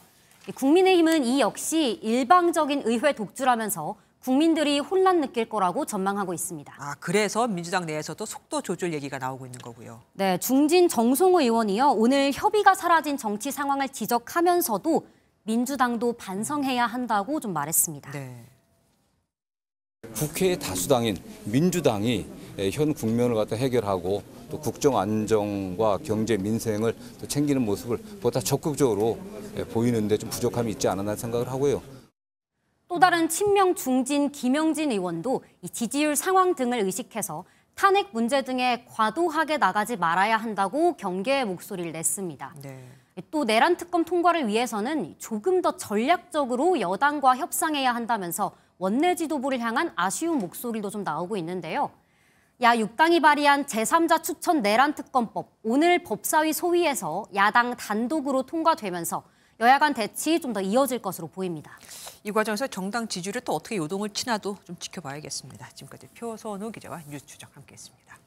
Speaker 3: 국민의힘은 이 역시 일방적인 의회 독주라면서 국민들이 혼란 느낄 거라고 전망하고 있습니다.
Speaker 1: 그래서 민주당 내에서도 속도 조절 얘기가 나오고 있는 거고요.
Speaker 3: 네, 중진 정성호 의원이요. 오늘 협의가 사라진 정치 상황을 지적하면서도 민주당도 반성해야 한다고 좀 말했습니다.
Speaker 1: 네.
Speaker 24: 국회의 다수당인 민주당이 현 국면을 갖다 해결하고 또 국정 안정과 경제 민생을 또 챙기는 모습을 보다 적극적으로 보이는데 좀 부족함이 있지 않았나 생각을 하고요.
Speaker 3: 또 다른 친명 중진 김영진 의원도 이 지지율 상황 등을 의식해서 탄핵 문제 등에 과도하게 나가지 말아야 한다고 경계의 목소리를 냈습니다.
Speaker 1: 네.
Speaker 3: 또 내란 특검 통과를 위해서는 조금 더 전략적으로 여당과 협상해야 한다면서 원내 지도부를 향한 아쉬운 목소리도 좀 나오고 있는데요. 야6당이 발의한 제3자 추천 내란 특검법, 오늘 법사위 소위에서 야당 단독으로 통과되면서 여야 간 대치 좀 더 이어질 것으로 보입니다.
Speaker 1: 이 과정에서 정당 지지율을 또 어떻게 요동을 치나도 좀 지켜봐야겠습니다. 지금까지 표선우 기자와 뉴스 추적 함께했습니다.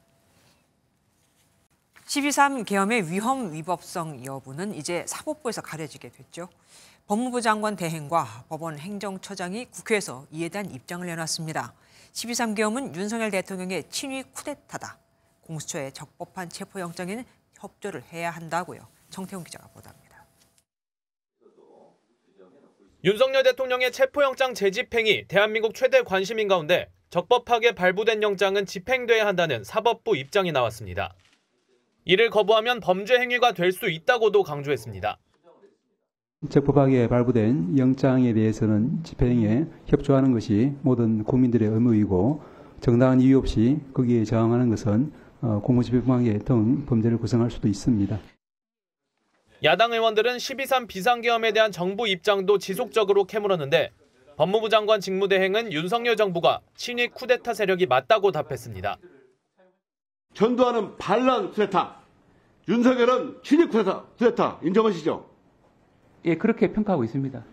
Speaker 1: 12.3 계엄의 위험 위법성 여부는 이제 사법부에서 가려지게 됐죠. 법무부 장관 대행과 법원 행정처장이 국회에서 이에 대한 입장을 내놨습니다. 12.3 계엄은 윤석열 대통령의 친위 쿠데타다. 공수처의 적법한 체포영장에는 협조를 해야 한다고요. 정태훈 기자가 보도합니다.
Speaker 22: 윤석열 대통령의 체포영장 재집행이 대한민국 최대 관심인 가운데 적법하게 발부된 영장은 집행돼야 한다는 사법부 입장이 나왔습니다. 이를 거부하면 범죄 행위가 될 수 있다고도 강조했습니다.
Speaker 25: 적법하게 발부된 영장에 대해서는 집행에 협조하는 것이 모든 국민들의 의무이고 정당한 이유 없이 거기에 저항하는 것은 공무집행방해 등 범죄를 구성할 수도 있습니다.
Speaker 22: 야당 의원들은 12.3 비상계엄에 대한 정부 입장도 지속적으로 캐물었는데
Speaker 5: 법무부 장관 직무대행은 윤석열 정부가 친위 쿠데타 세력이 맞다고 답했습니다.
Speaker 6: 전두환은 반란 쿠데타, 윤석열은 친위 쿠데타 인정하시죠?
Speaker 7: 예, 그렇게 평가하고 있습니다.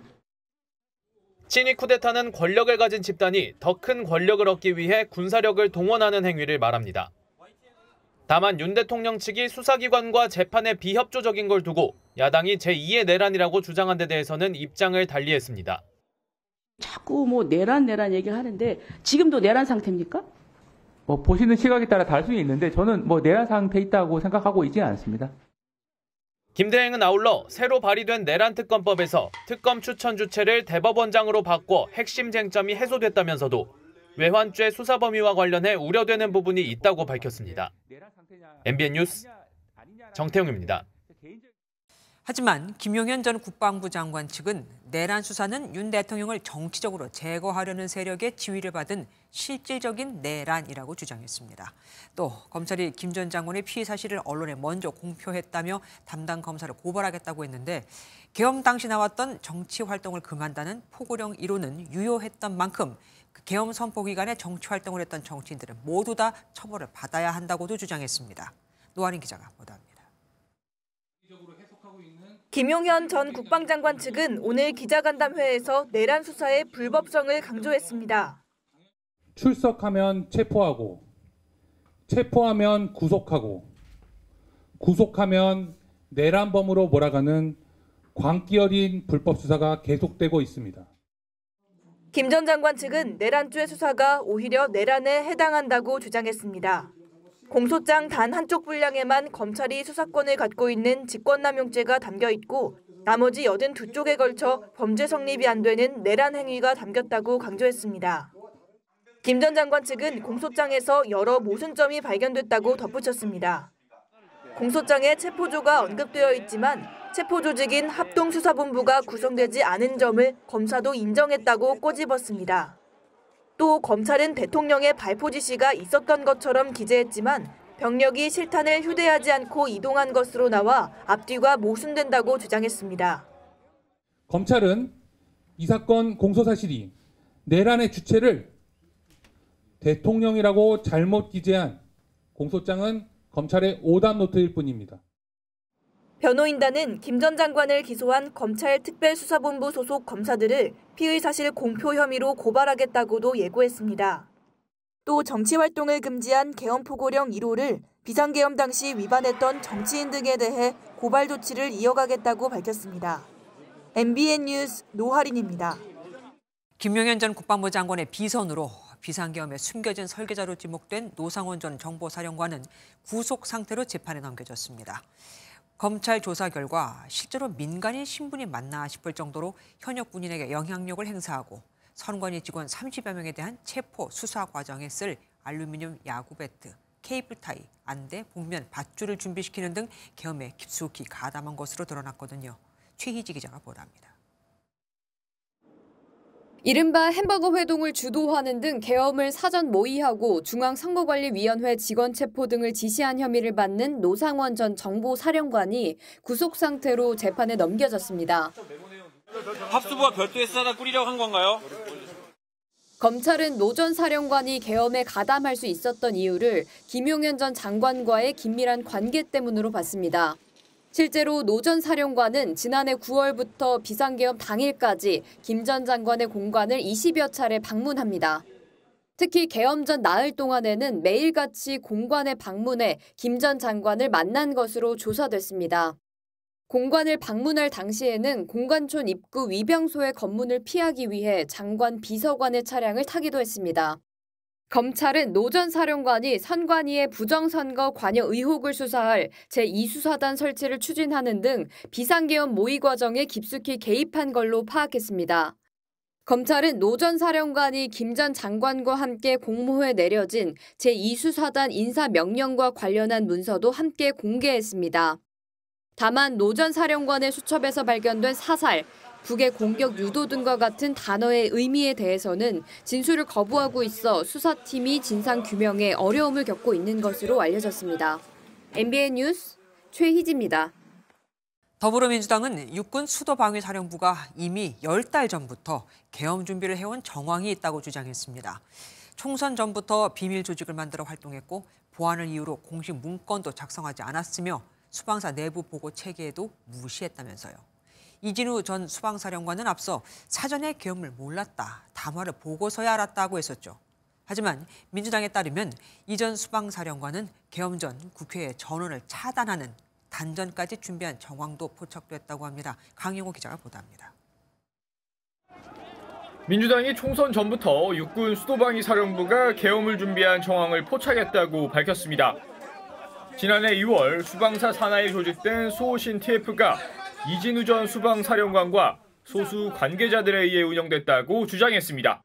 Speaker 5: 친위 쿠데타는 권력을 가진 집단이 더 큰 권력을 얻기 위해 군사력을 동원하는 행위를 말합니다. 다만 윤 대통령 측이 수사기관과 재판에 비협조적인 걸 두고 야당이 제2의 내란이라고 주장한 데 대해서는 입장을 달리했습니다.
Speaker 8: 자꾸 내란 얘기를 하는데 지금도 내란 상태입니까?
Speaker 7: 보시는 시각에 따라 다를 수 있는데 저는 내란 상태에 있다고 생각하고 있지는 않습니다.
Speaker 5: 김 대행은 아울러 새로 발의된 내란특검법에서 특검 추천 주체를 대법원장으로 바꿔 핵심 쟁점이 해소됐다면서도 외환죄 수사 범위와 관련해 우려되는 부분이 있다고 밝혔습니다. MBN 뉴스 정태웅입니다.
Speaker 1: 하지만 김용현 전 국방부 장관 측은 내란 수사는 윤 대통령을 정치적으로 제거하려는 세력의 지휘를 받은 실질적인 내란이라고 주장했습니다. 또 검찰이 김 전 장관의 피의 사실을 언론에 먼저 공표했다며 담당 검사를 고발하겠다고 했는데 계엄 당시 나왔던 정치 활동을 금한다는 포고령 이론은 유효했던 만큼 그 계엄 선포 기간에 정치 활동을 했던 정치인들은 모두 다 처벌을 받아야 한다고도 주장했습니다. 노아린 기자가 보도합니다.
Speaker 10: 김용현 전 국방장관 측은 오늘 기자간담회에서 내란 수사의 불법성을 강조했습니다.
Speaker 26: 출석하면 체포하고, 체포하면 구속하고, 구속하면 내란범으로 몰아가는 광기 어린 불법 수사가 계속되고 있습니다.
Speaker 10: 김 전 장관 측은 내란죄 수사가 오히려 내란에 해당한다고 주장했습니다. 공소장 단 한쪽 분량에만 검찰이 수사권을 갖고 있는 직권남용죄가 담겨 있고 나머지 82쪽에 걸쳐 범죄 성립이 안 되는 내란 행위가 담겼다고 강조했습니다. 김 전 장관 측은 공소장에서 여러 모순점이 발견됐다고 덧붙였습니다. 공소장에 체포조가 언급되어 있지만 체포 조직인 합동수사본부가 구성되지 않은 점을 검사도 인정했다고 꼬집었습니다. 또 검찰은 대통령의 발포 지시가 있었던 것처럼 기재했지만 병력이 실탄을 휴대하지 않고 이동한 것으로 나와 앞뒤가 모순된다고 주장했습니다.
Speaker 26: 검찰은 이 사건 공소사실이 내란의 주체를 대통령이라고 잘못 기재한 공소장은 검찰의 오답노트일 뿐입니다.
Speaker 10: 변호인단은 김 전 장관을 기소한 검찰 특별수사본부 소속 검사들을 피의 사실 공표 혐의로 고발하겠다고도 예고했습니다. 또 정치활동을 금지한 계엄포고령 1호를 비상계엄 당시 위반했던 정치인 등에 대해 고발 조치를 이어가겠다고 밝혔습니다. MBN 뉴스 노하린입니다.
Speaker 1: 김용현 전 국방부 장관의 비선으로 비상계엄에 숨겨진 설계자로 지목된 노상원 전 정보사령관은 구속 상태로 재판에 넘겨졌습니다. 검찰 조사 결과 실제로 민간인 신분이 맞나 싶을 정도로 현역 군인에게 영향력을 행사하고 선관위 직원 30여 명에 대한 체포 수사 과정에 쓸 알루미늄 야구 배트, 케이블 타이, 안대, 복면, 밧줄을 준비시키는 등 계엄에 깊숙이 가담한 것으로 드러났거든요. 최희지 기자가 보도합니다.
Speaker 27: 이른바 햄버거 회동을 주도하는 등 계엄을 사전 모의하고 중앙선거관리위원회 직원 체포 등을 지시한 혐의를 받는 노상원 전 정보사령관이 구속 상태로 재판에 넘겨졌습니다.
Speaker 28: 합수부와 별도의 수사단 꾸리려고 한 건가요?
Speaker 27: 검찰은 노 전 사령관이 계엄에 가담할 수 있었던 이유를 김용현 전 장관과의 긴밀한 관계 때문으로 봤습니다. 실제로 노 전 사령관은 지난해 9월부터 비상계엄 당일까지 김 전 장관의 공관을 20여 차례 방문합니다. 특히 계엄 전 나흘 동안에는 매일같이 공관에 방문해 김 전 장관을 만난 것으로 조사됐습니다. 공관을 방문할 당시에는 공관촌 입구 위병소의 검문을 피하기 위해 장관 비서관의 차량을 타기도 했습니다. 검찰은 노 전 사령관이 선관위의 부정선거 관여 의혹을 수사할 제2수사단 설치를 추진하는 등 비상계엄 모의 과정에 깊숙이 개입한 걸로 파악했습니다. 검찰은 노 전 사령관이 김 전 장관과 함께 공모해 내려진 제2수사단 인사명령과 관련한 문서도 함께 공개했습니다. 다만 노 전 사령관의 수첩에서 발견된 사살, 북의 공격 유도 등과 같은 단어의 의미에 대해서는 진술을 거부하고 있어 수사팀이 진상규명에 어려움을 겪고 있는 것으로 알려졌습니다. MBN 뉴스 최희지입니다.
Speaker 1: 더불어민주당은 육군 수도방위사령부가 이미 10달 전부터 계엄 준비를 해온 정황이 있다고 주장했습니다. 총선 전부터 비밀 조직을 만들어 활동했고 보안을 이유로 공식 문건도 작성하지 않았으며 수방사 내부 보고 체계에도 무시했다면서요. 이진우 전 수방사령관은 앞서 사전에 계엄을 몰랐다, 담화를 보고서야 알았다고 했었죠. 하지만 민주당에 따르면 이 전 수방사령관은 계엄 전 국회의 전원을 차단하는 단전까지 준비한 정황도 포착됐다고 합니다. 강영호 기자가 보도합니다.
Speaker 2: 민주당이 총선 전부터 육군 수도방위사령부가 계엄을 준비한 정황을 포착했다고 밝혔습니다. 지난해 2월 수방사 산하에 조직된 수호신 TF가 이진우 전 수방사령관과 소수 관계자들에 의해 운영됐다고 주장했습니다.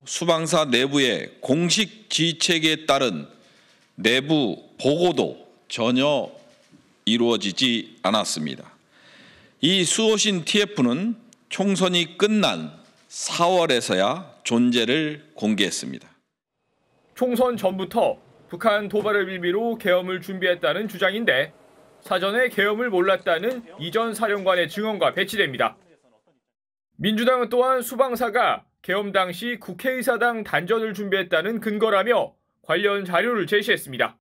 Speaker 9: 수방사 내부의 공식 지휘체계에 따른 내부 보고도 전혀 이루어지지 않았습니다. 이 수호신 TF는 총선이 끝난 4월에서야 존재를 공개했습니다.
Speaker 2: 총선 전부터 북한 도발을 빌미로 계엄을 준비했다는 주장인데 사전에 계엄을 몰랐다는 이 전 사령관의 증언과 배치됩니다. 민주당은 또한 수방사가 계엄 당시 국회의사당 단전을 준비했다는 근거라며 관련 자료를 제시했습니다.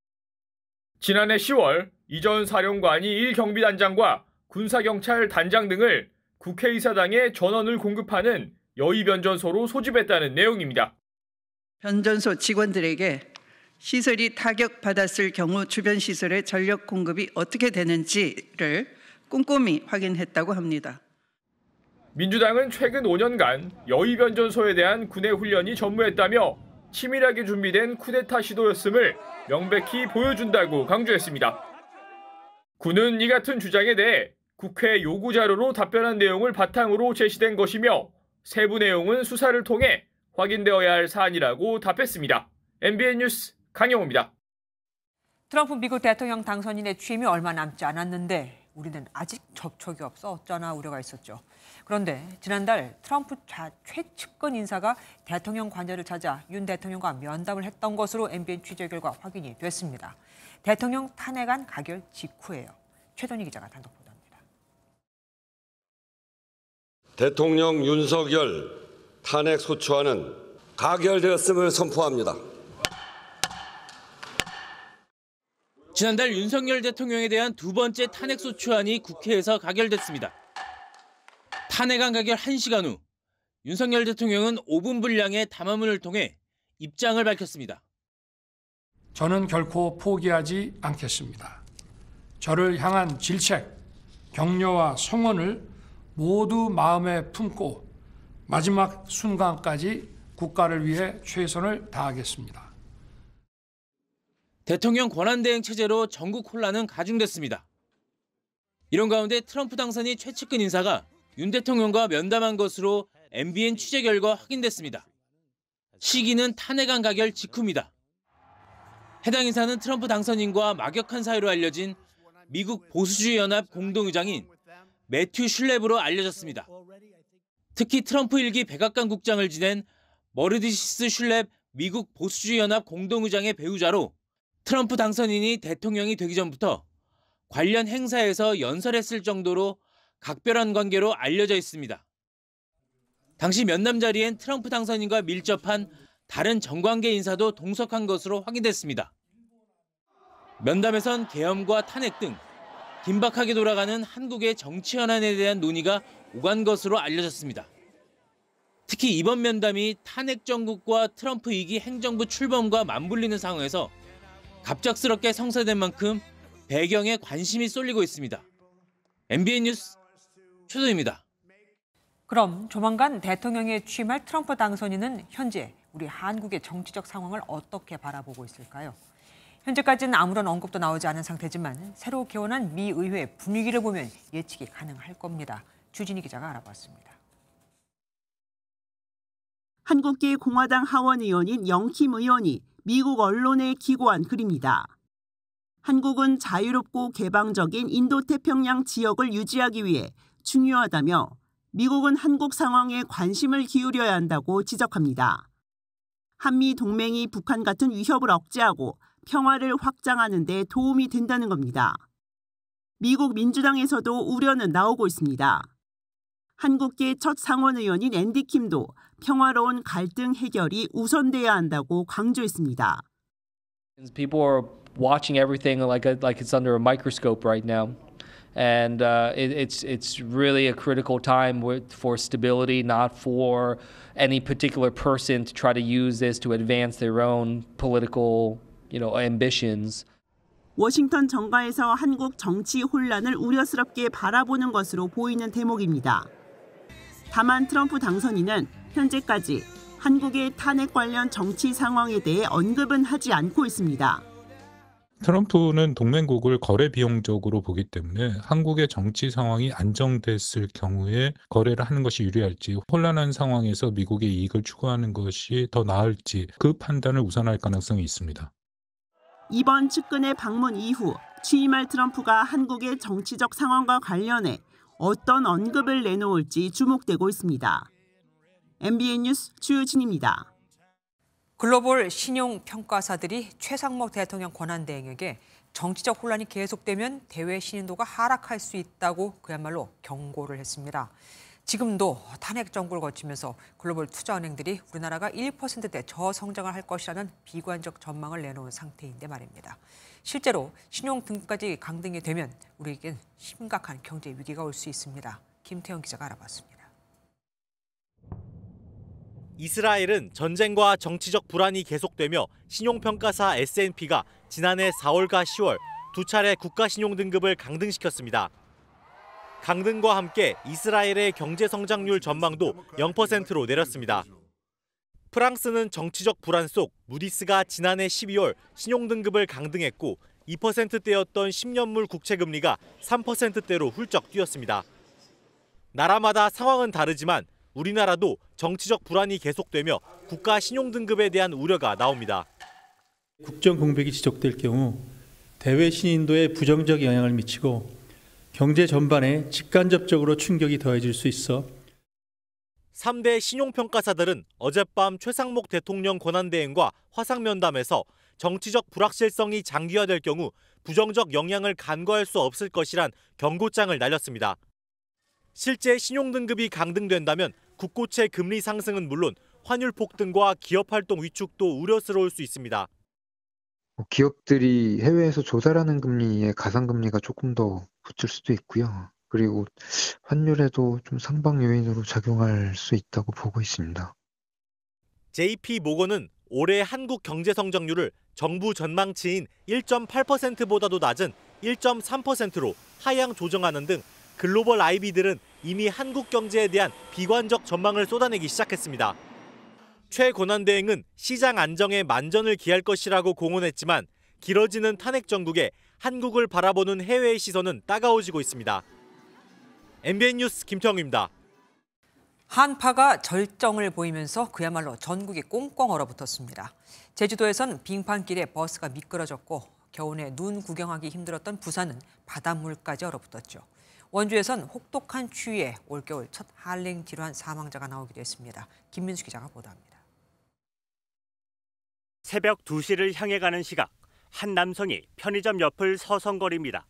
Speaker 2: 지난해 10월 이 전 사령관이 1경비단장과 군사경찰 단장 등을 국회의사당에 전원을 공급하는 여의변전소로 소집했다는 내용입니다.
Speaker 11: 변전소 직원들에게 시설이 타격받았을 경우 주변 시설의 전력 공급이 어떻게 되는지를 꼼꼼히 확인했다고 합니다.
Speaker 2: 민주당은 최근 5년간 여의변전소에 대한 군의 훈련이 전무했다며 치밀하게 준비된 쿠데타 시도였음을 명백히 보여준다고 강조했습니다. 군은 이 같은 주장에 대해 국회 요구 자료로 답변한 내용을 바탕으로 제시된 것이며 세부 내용은 수사를 통해 확인되어야 할 사안이라고 답했습니다. MBN 뉴스 강영호입니다.
Speaker 1: 트럼프 미국 대통령 당선인의 취임이 얼마 남지 않았는데 우리는 아직 접촉이 없어 어쩌나 우려가 있었죠. 그런데 지난달 트럼프 최측근 인사가 대통령 관저를 찾아 윤 대통령과 면담을 했던 것으로 MBN 취재 결과 확인이 됐습니다. 대통령 탄핵안 가결 직후예요. 최동희 기자가 단독 보도합니다.
Speaker 12: 대통령 윤석열 탄핵 소추안은 가결되었음을 선포합니다.
Speaker 13: 지난달 윤석열 대통령에 대한 두 번째 탄핵소추안이 국회에서 가결됐습니다. 탄핵안 가결 1시간 후 윤석열 대통령은 5분 분량의 담화문을 통해 입장을 밝혔습니다.
Speaker 14: 저는 결코 포기하지 않겠습니다. 저를 향한 질책, 격려와 성원을 모두 마음에 품고 마지막 순간까지 국가를 위해 최선을 다하겠습니다.
Speaker 13: 대통령 권한대행 체제로 전국 혼란은 가중됐습니다. 이런 가운데 트럼프 당선인 최측근 인사가 윤 대통령과 면담한 것으로 MBN 취재 결과 확인됐습니다. 시기는 탄핵안 가결 직후입니다. 해당 인사는 트럼프 당선인과 막역한 사이로 알려진 미국 보수주의 연합 공동의장인 매튜 슐랩으로 알려졌습니다. 특히 트럼프 1기 백악관 국장을 지낸 머르디시스 슐랩 미국 보수주의 연합 공동의장의 배우자로 트럼프 당선인이 대통령이 되기 전부터 관련 행사에서 연설했을 정도로 각별한 관계로 알려져 있습니다. 당시 면담 자리엔 트럼프 당선인과 밀접한 다른 정관계 인사도 동석한 것으로 확인됐습니다. 면담에선 계엄과 탄핵 등 긴박하게 돌아가는 한국의 정치 현안에 대한 논의가 오간 것으로 알려졌습니다. 특히 이번 면담이 탄핵 정국과 트럼프 2기 행정부 출범과 맞물리는 상황에서 갑작스럽게 성사된 만큼 배경에 관심이 쏠리고 있습니다. MBN 뉴스 최도입니다.
Speaker 1: 그럼 조만간 대통령에 취임할 트럼프 당선인은 현재 우리 한국의 정치적 상황을 어떻게 바라보고 있을까요? 현재까지는 아무런 언급도 나오지 않은 상태지만 새로 개원한 미 의회 분위기를 보면 예측이 가능할 겁니다. 주진희 기자가 알아봤습니다.
Speaker 15: 한국계 공화당 하원 의원인 영킴 의원이 미국 언론에 기고한 글입니다. 한국은 자유롭고 개방적인 인도태평양 지역을 유지하기 위해 중요하다며 미국은 한국 상황에 관심을 기울여야 한다고 지적합니다. 한미 동맹이 북한 같은 위협을 억제하고 평화를 확장하는 데 도움이 된다는 겁니다. 미국 민주당에서도 우려는 나오고 있습니다. 한국계 첫 상원의원인 앤디 킴도 평화로운 갈등 해결이 우선돼야 한다고 강조했습니다.
Speaker 4: People are watching everything like it's under a microscope right now. And it's really a critical time for stability, not for any particular person to try to use this to advance their own political, ambitions.
Speaker 15: 워싱턴 정가에서 한국 정치 혼란을 우려스럽게 바라보는 것으로 보이는 대목입니다. 다만 트럼프 당선인은 현재까지 한국의 탄핵 관련 정치 상황에 대해 언급은 하지 않고 있습니다.
Speaker 16: 트럼프는 동맹국을 거래 비용적으로 보기 때문에 한국의 정치 상황이 안정됐을 경우에 거래를 하는 것이 유리할지, 혼란한 상황에서 미국의 이익을 추구하는 것이 더 나을지 그 판단을 우선할 가능성이 있습니다.
Speaker 15: 이번 측근의 방문 이후 취임할 트럼프가 한국의 정치적 상황과 관련해 어떤 언급을 내놓을지 주목되고 있습니다. MBN 뉴스 주유진입니다.
Speaker 1: 글로벌 신용평가사들이 최상목 대통령 권한대행에게 정치적 혼란이 계속되면 대외 신인도가 하락할 수 있다고 그야말로 경고를 했습니다. 지금도 탄핵 정부를 거치면서 글로벌 투자은행들이 우리나라가 1%대 저성장을 할 것이라는 비관적 전망을 내놓은 상태인데 말입니다. 실제로 신용 등급까지 강등이 되면 우리에겐 심각한 경제 위기가 올 수 있습니다. 김태형 기자가 알아봤습니다.
Speaker 17: 이스라엘은 전쟁과 정치적 불안이 계속되며 신용평가사 S&P가 지난해 4월과 10월 두 차례 국가신용 등급을 강등시켰습니다. 강등과 함께 이스라엘의 경제 성장률 전망도 0%로 내렸습니다. 프랑스는 정치적 불안 속 무디스가 지난해 12월 신용등급을 강등했고 2%대였던 10년물 국채금리가 3%대로 훌쩍 뛰었습니다. 나라마다 상황은 다르지만 우리나라도 정치적 불안이 계속되며 국가 신용등급에 대한 우려가 나옵니다.
Speaker 18: 국정 공백이 지속될 경우 대외 신인도에 부정적 영향을 미치고 경제 전반에 직간접적으로 충격이 더해질 수 있어
Speaker 17: 3대 신용평가사들은 어젯밤 최상목 대통령 권한대행과 화상면담에서 정치적 불확실성이 장기화될 경우 부정적 영향을 간과할 수 없을 것이란 경고장을 날렸습니다. 실제 신용등급이 강등된다면 국고채 금리 상승은 물론 환율 폭등과 기업활동 위축도 우려스러울 수 있습니다.
Speaker 19: 기업들이 해외에서 조달하는 금리에 가상금리가 조금 더 붙을 수도 있고요. 그리고 환율에도 좀 상방 요인으로 작용할 수 있다고 보고 있습니다.
Speaker 17: JP 모건은 올해 한국 경제 성장률을 정부 전망치인 1.8%보다도 낮은 1.3%로 하향 조정하는 등 글로벌 IB들은 이미 한국 경제에 대한 비관적 전망을 쏟아내기 시작했습니다. 최 권한대행은 시장 안정에 만전을 기할 것이라고 공언했지만 길어지는 탄핵 정국에 한국을 바라보는 해외의 시선은 따가워지고 있습니다. MBN 뉴스 김태형입니다.
Speaker 1: 한파가 절정을 보이면서 그야말로 전국이 꽁꽁 얼어붙었습니다. 제주도에선 빙판길에 버스가 미끄러졌고 겨우내 눈 구경하기 힘들었던 부산은 바닷물까지 얼어붙었죠. 원주에선 혹독한 추위에 올겨울 첫 한랭 질환 사망자가 나오기도 했습니다. 김민수 기자가 보도합니다.
Speaker 20: 새벽 2시를 향해 가는 시각, 한 남성이 편의점 옆을 서성거립니다.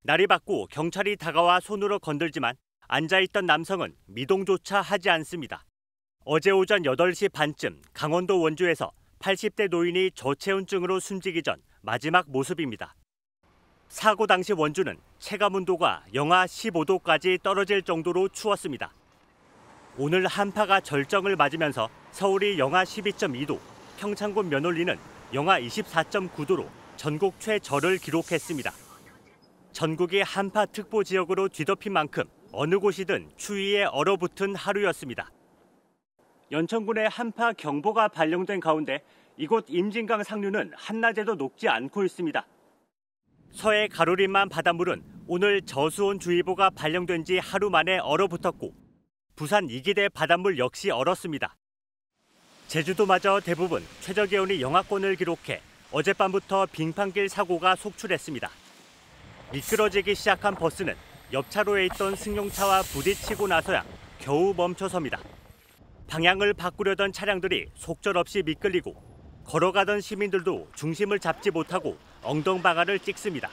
Speaker 20: 날이 밝고 경찰이 다가와 손으로 건들지만 앉아있던 남성은 미동조차 하지 않습니다. 어제 오전 8시 반쯤 강원도 원주에서 80대 노인이 저체온증으로 숨지기 전 마지막 모습입니다. 사고 당시 원주는 체감온도가 영하 15도까지 떨어질 정도로 추웠습니다. 오늘 한파가 절정을 맞으면서 서울이 영하 12.2도, 평창군 면올리는 영하 24.9도로 전국 최저를 기록했습니다. 전국이 한파특보 지역으로 뒤덮인 만큼 어느 곳이든 추위에 얼어붙은 하루였습니다. 연천군에 한파 경보가 발령된 가운데 이곳 임진강 상류는 한낮에도 녹지 않고 있습니다. 서해 가로림만 바닷물은 오늘 저수온주의보가 발령된 지 하루 만에 얼어붙었고 부산 이기대 바닷물 역시 얼었습니다. 제주도마저 대부분 최저기온이 영하권을 기록해 어젯밤부터 빙판길 사고가 속출했습니다. 미끄러지기 시작한 버스는 옆 차로에 있던 승용차와 부딪히고 나서야 겨우 멈춰섭니다. 방향을 바꾸려던 차량들이 속절없이 미끌리고 걸어가던 시민들도 중심을 잡지 못하고 엉덩방아를 찍습니다.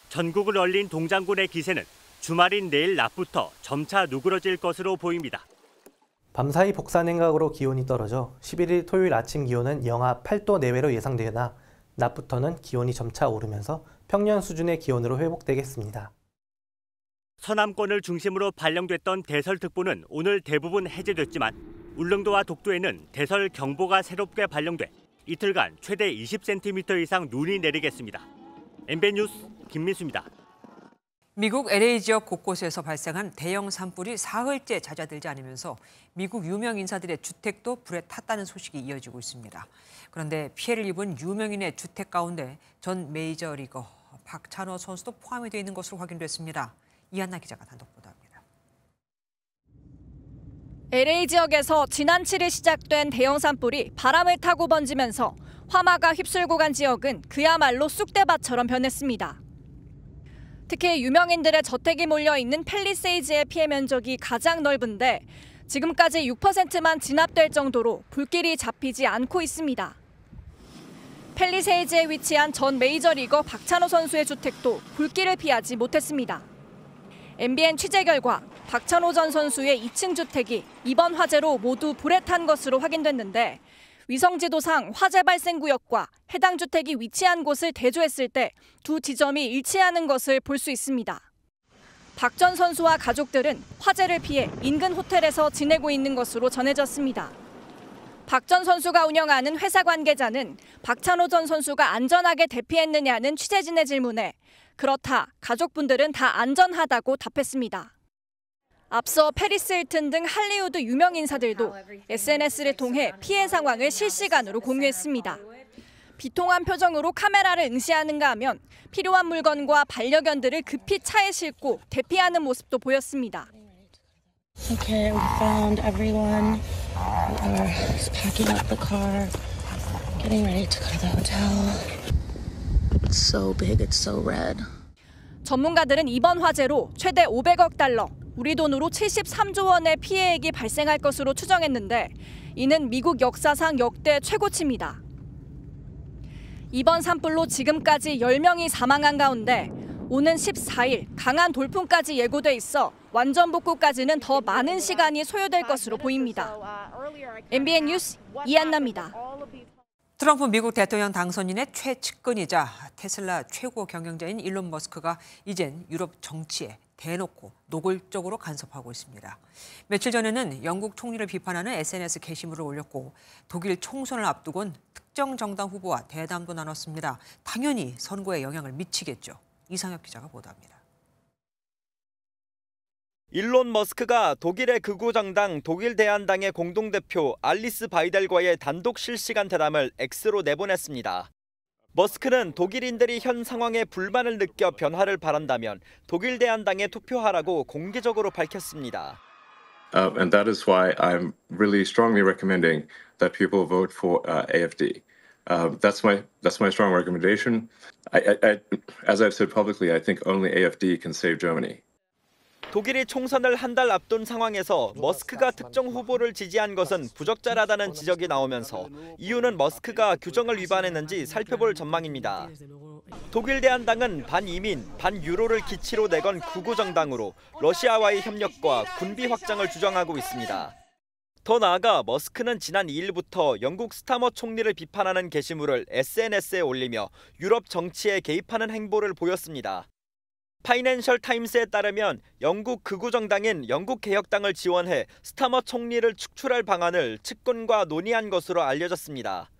Speaker 20: 전국을 얼린 동장군의 기세는 주말인 내일 낮부터 점차 누그러질 것으로 보입니다.
Speaker 3: 밤사이 복사냉각으로 기온이 떨어져 11일 토요일 아침 기온은 영하 8도 내외로 예상되나 낮부터는 기온이 점차 오르면서 평년 수준의 기온으로 회복되겠습니다.
Speaker 20: 서남권을 중심으로 발령됐던 대설특보는 오늘 대부분 해제됐지만 울릉도와 독도에는 대설경보가 새롭게 발령돼 이틀간 최대 20cm 이상 눈이 내리겠습니다. MBN 뉴스 김민수입니다.
Speaker 1: 미국 LA 지역 곳곳에서 발생한 대형 산불이 사흘째 잦아들지 않으면서 미국 유명 인사들의 주택도 불에 탔다는 소식이 이어지고 있습니다. 그런데 피해를 입은 유명인의 주택 가운데 전 메이저리거 박찬호 선수도 포함이 되어 있는 것으로 확인됐습니다. 이한나 기자가 단독 보도합니다.
Speaker 6: LA 지역에서 지난 7일 시작된 대형 산불이 바람을 타고 번지면서 화마가 휩쓸고 간 지역은 그야말로 쑥대밭처럼 변했습니다. 특히 유명인들의 저택이 몰려있는 팰리세이즈의 피해 면적이 가장 넓은데 지금까지 6%만 진압될 정도로 불길이 잡히지 않고 있습니다. 팰리세이즈에 위치한 전 메이저리거 박찬호 선수의 주택도 불길을 피하지 못했습니다. MBN 취재 결과 박찬호 전 선수의 2층 주택이 이번 화재로 모두 불에 탄 것으로 확인됐는데 위성지도상 화재 발생 구역과 해당 주택이 위치한 곳을 대조했을 때 두 지점이 일치하는 것을 볼 수 있습니다. 박 전 선수와 가족들은 화재를 피해 인근 호텔에서 지내고 있는 것으로 전해졌습니다. 박 전 선수가 운영하는 회사 관계자는 박찬호 전 선수가 안전하게 대피했느냐는 취재진의 질문에 그렇다, 가족분들은 다 안전하다고 답했습니다. 앞서 페리스 힐튼 등 할리우드 유명 인사들도 SNS를 통해 피해 상황을 실시간으로 공유했습니다. 비통한 표정으로 카메라를 응시하는가 하면 필요한 물건과 반려견들을 급히 차에 싣고 대피하는 모습도 보였습니다.
Speaker 8: Okay, we found everyone. We are packing up the car, getting ready to go to the hotel. It's so big, it's so red.
Speaker 6: 전문가들은 이번 화재로 최대 500억 달러, 우리 돈으로 73조 원의 피해액이 발생할 것으로 추정했는데 이는 미국 역사상 역대 최고치입니다. 이번 산불로 지금까지 10명이 사망한 가운데 오는 14일 강한 돌풍까지 예고돼 있어 완전 복구까지는 더 많은 시간이 소요될 것으로 보입니다. MBN 뉴스 이한나입니다.
Speaker 1: 트럼프 미국 대통령 당선인의 최측근이자 테슬라 최고 경영자인 일론 머스크가 이젠 유럽 정치에 대놓고 노골적으로 간섭하고 있습니다. 며칠 전에는 영국 총리를 비판하는 SNS 게시물을 올렸고 독일 총선을 앞두곤 특정 정당 후보와 대담도 나눴습니다. 당연히 선거에 영향을 미치겠죠. 이상혁 기자가 보도합니다.
Speaker 21: 일론 머스크가 독일의 극우 정당 독일 대한당의 공동대표 알리스 바이델과의 단독 실시간 대담을 X로 내보냈습니다. 머스크는 독일인들이 현 상황에 불만을 느껴 변화를 바란다면 독일 대한당에 투표하라고 공개적으로 밝혔습니다.
Speaker 22: And that is why I'm really strongly recommending that people vote for AfD. That's my strong recommendation. As I've said publicly, I think only AfD can save Germany.
Speaker 21: 독일이 총선을 한 달 앞둔 상황에서 머스크가 특정 후보를 지지한 것은 부적절하다는 지적이 나오면서 이유는 머스크가 규정을 위반했는지 살펴볼 전망입니다. 독일 대한당은 반이민, 반유로를 기치로 내건 극우 정당으로 러시아와의 협력과 군비 확장을 주장하고 있습니다. 더 나아가 머스크는 지난 2일부터 영국 스타머 총리를 비판하는 게시물을 SNS에 올리며 유럽 정치에 개입하는 행보를 보였습니다. 파이낸셜 타임스에 따르면 영국 극우 정당인 영국개혁당을 지원해 스타머 총리를 축출할 방안을 측근과 논의한 것으로 알려졌습니다.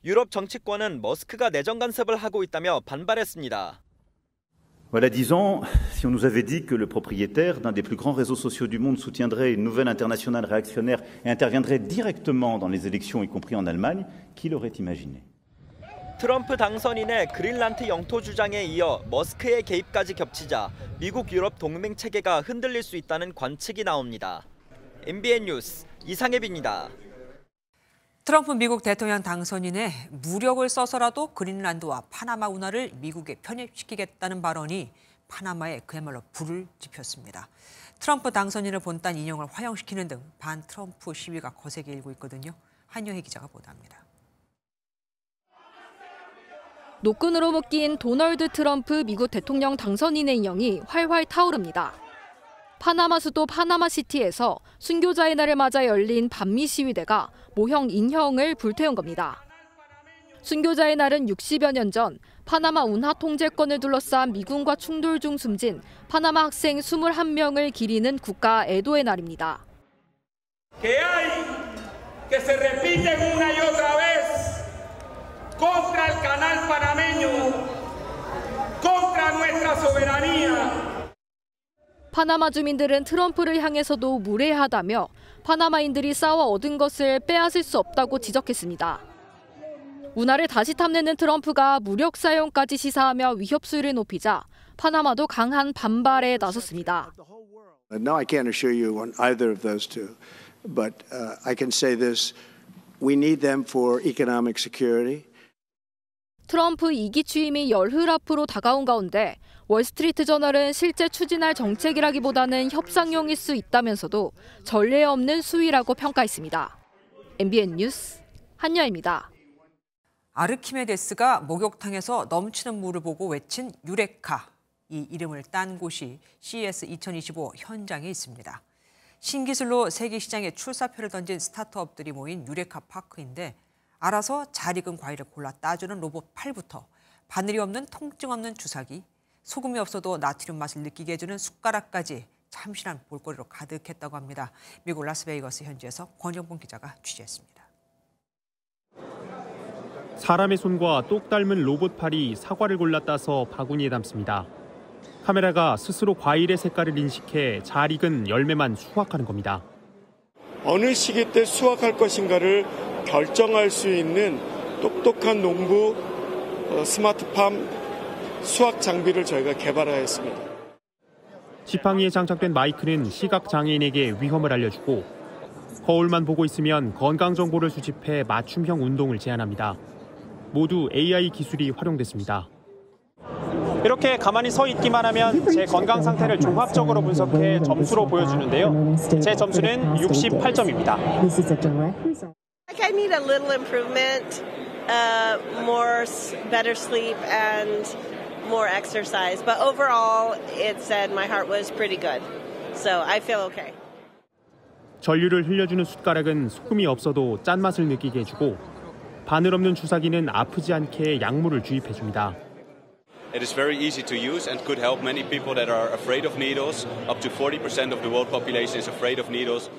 Speaker 21: 유럽 정치권은 머스크가 내정 간섭을 하고 있다며 반발했습니다.
Speaker 23: Voilà 10 ans, si on nous avait dit que le propriétaire d'un des plus grands réseaux sociaux du monde soutiendrait une nouvelle internationale réactionnaire et interviendrait directement dans les élections, y compris en Allemagne, qui l'aurait imaginé?
Speaker 21: 트럼프 당선인의 그린란트 영토 주장에 이어 머스크의 개입까지 겹치자 미국 유럽 동맹 체계가 흔들릴 수 있다는 관측이 나옵니다. MBN 뉴스 이상엽입니다.
Speaker 1: 트럼프 미국 대통령 당선인의 무력을 써서라도 그린란드와 파나마 운하를 미국에 편입시키겠다는 발언이 파나마에 그야말로 불을 지폈습니다. 트럼프 당선인을 본딴 인형을 화형시키는 등 반트럼프 시위가 거세게 일고 있거든요. 한여희 기자가 보도합니다.
Speaker 6: 노끈으로 묶인 도널드 트럼프 미국 대통령 당선인의 인형이 활활 타오릅니다. 파나마 수도 파나마시티에서 순교자의 날을 맞아 열린 반미 시위대가 모형 인형을 불태운 겁니다. 순교자의 날은 60여 년 전 파나마 운하 통제권을 둘러싼 미군과 충돌 중 숨진 파나마 학생 21명을 기리는 국가 애도의 날입니다.
Speaker 5: Que hay que se repiten una y otra vez contra el canal panameño, contra nuestra soberanía.
Speaker 6: 파나마 주민들은 트럼프를 향해서도 무례하다며 파나마인들이 싸워 얻은 것을 빼앗을 수 없다고 지적했습니다. 운하를 다시 탐내는 트럼프가 무력 사용까지 시사하며 위협 수위를 높이자 파나마도 강한 반발에 나섰습니다.
Speaker 7: No, I can't assure you on either of those two, but I can say this: we need them for economic security.
Speaker 6: 트럼프 2기 취임이 열흘 앞으로 다가온 가운데 월스트리트 저널은 실제 추진할 정책이라기보다는 협상용일 수 있다면서도 전례 없는 수위라고 평가했습니다. MBN 뉴스 한여입니다.
Speaker 1: 아르키메데스가 목욕탕에서 넘치는 물을 보고 외친 유레카, 이 이름을 딴 곳이 CES 2025 현장에 있습니다. 신기술로 세계 시장에 출사표를 던진 스타트업들이 모인 유레카 파크인데 알아서 잘 익은 과일을 골라 따주는 로봇 팔부터 바늘이 없는 통증 없는 주사기, 소금이 없어도 나트륨 맛을 느끼게 해주는 숟가락까지 참신한 볼거리로 가득했다고 합니다. 미국 라스베이거스 현지에서 권영봉 기자가 취재했습니다.
Speaker 10: 사람의 손과 똑 닮은 로봇 팔이 사과를 골라 따서 바구니에 담습니다. 카메라가 스스로 과일의 색깔을 인식해 잘 익은 열매만 수확하는 겁니다.
Speaker 7: 어느 시기 때 수확할 것인가를 결정할 수 있는 똑똑한 농부 스마트팜 수확 장비를 저희가 개발하였습니다.
Speaker 10: 지팡이에 장착된 마이크는 시각 장애인에게 위험을 알려주고 거울만 보고 있으면 건강 정보를 수집해 맞춤형 운동을 제안합니다. 모두 AI 기술이 활용됐습니다.
Speaker 24: 이렇게 가만히 서 있기만 하면 제 건강 상태를 종합적으로 분석해 점수로 보여주는데요. 제 점수는 68점입니다.
Speaker 25: I need a little improvement, better sleep and more exercise. But overall, it said my heart was pretty good. So I feel okay.
Speaker 10: 전류를 흘려주는 숟가락은 소금이 없어도 짠맛을 느끼게 해주고 바늘 없는 주사기는 아프지 않게 약물을 주입해줍니다.
Speaker 26: It is very easy to use and could help many people that are afraid of needles. Up to 40% of the world population is afraid of needles.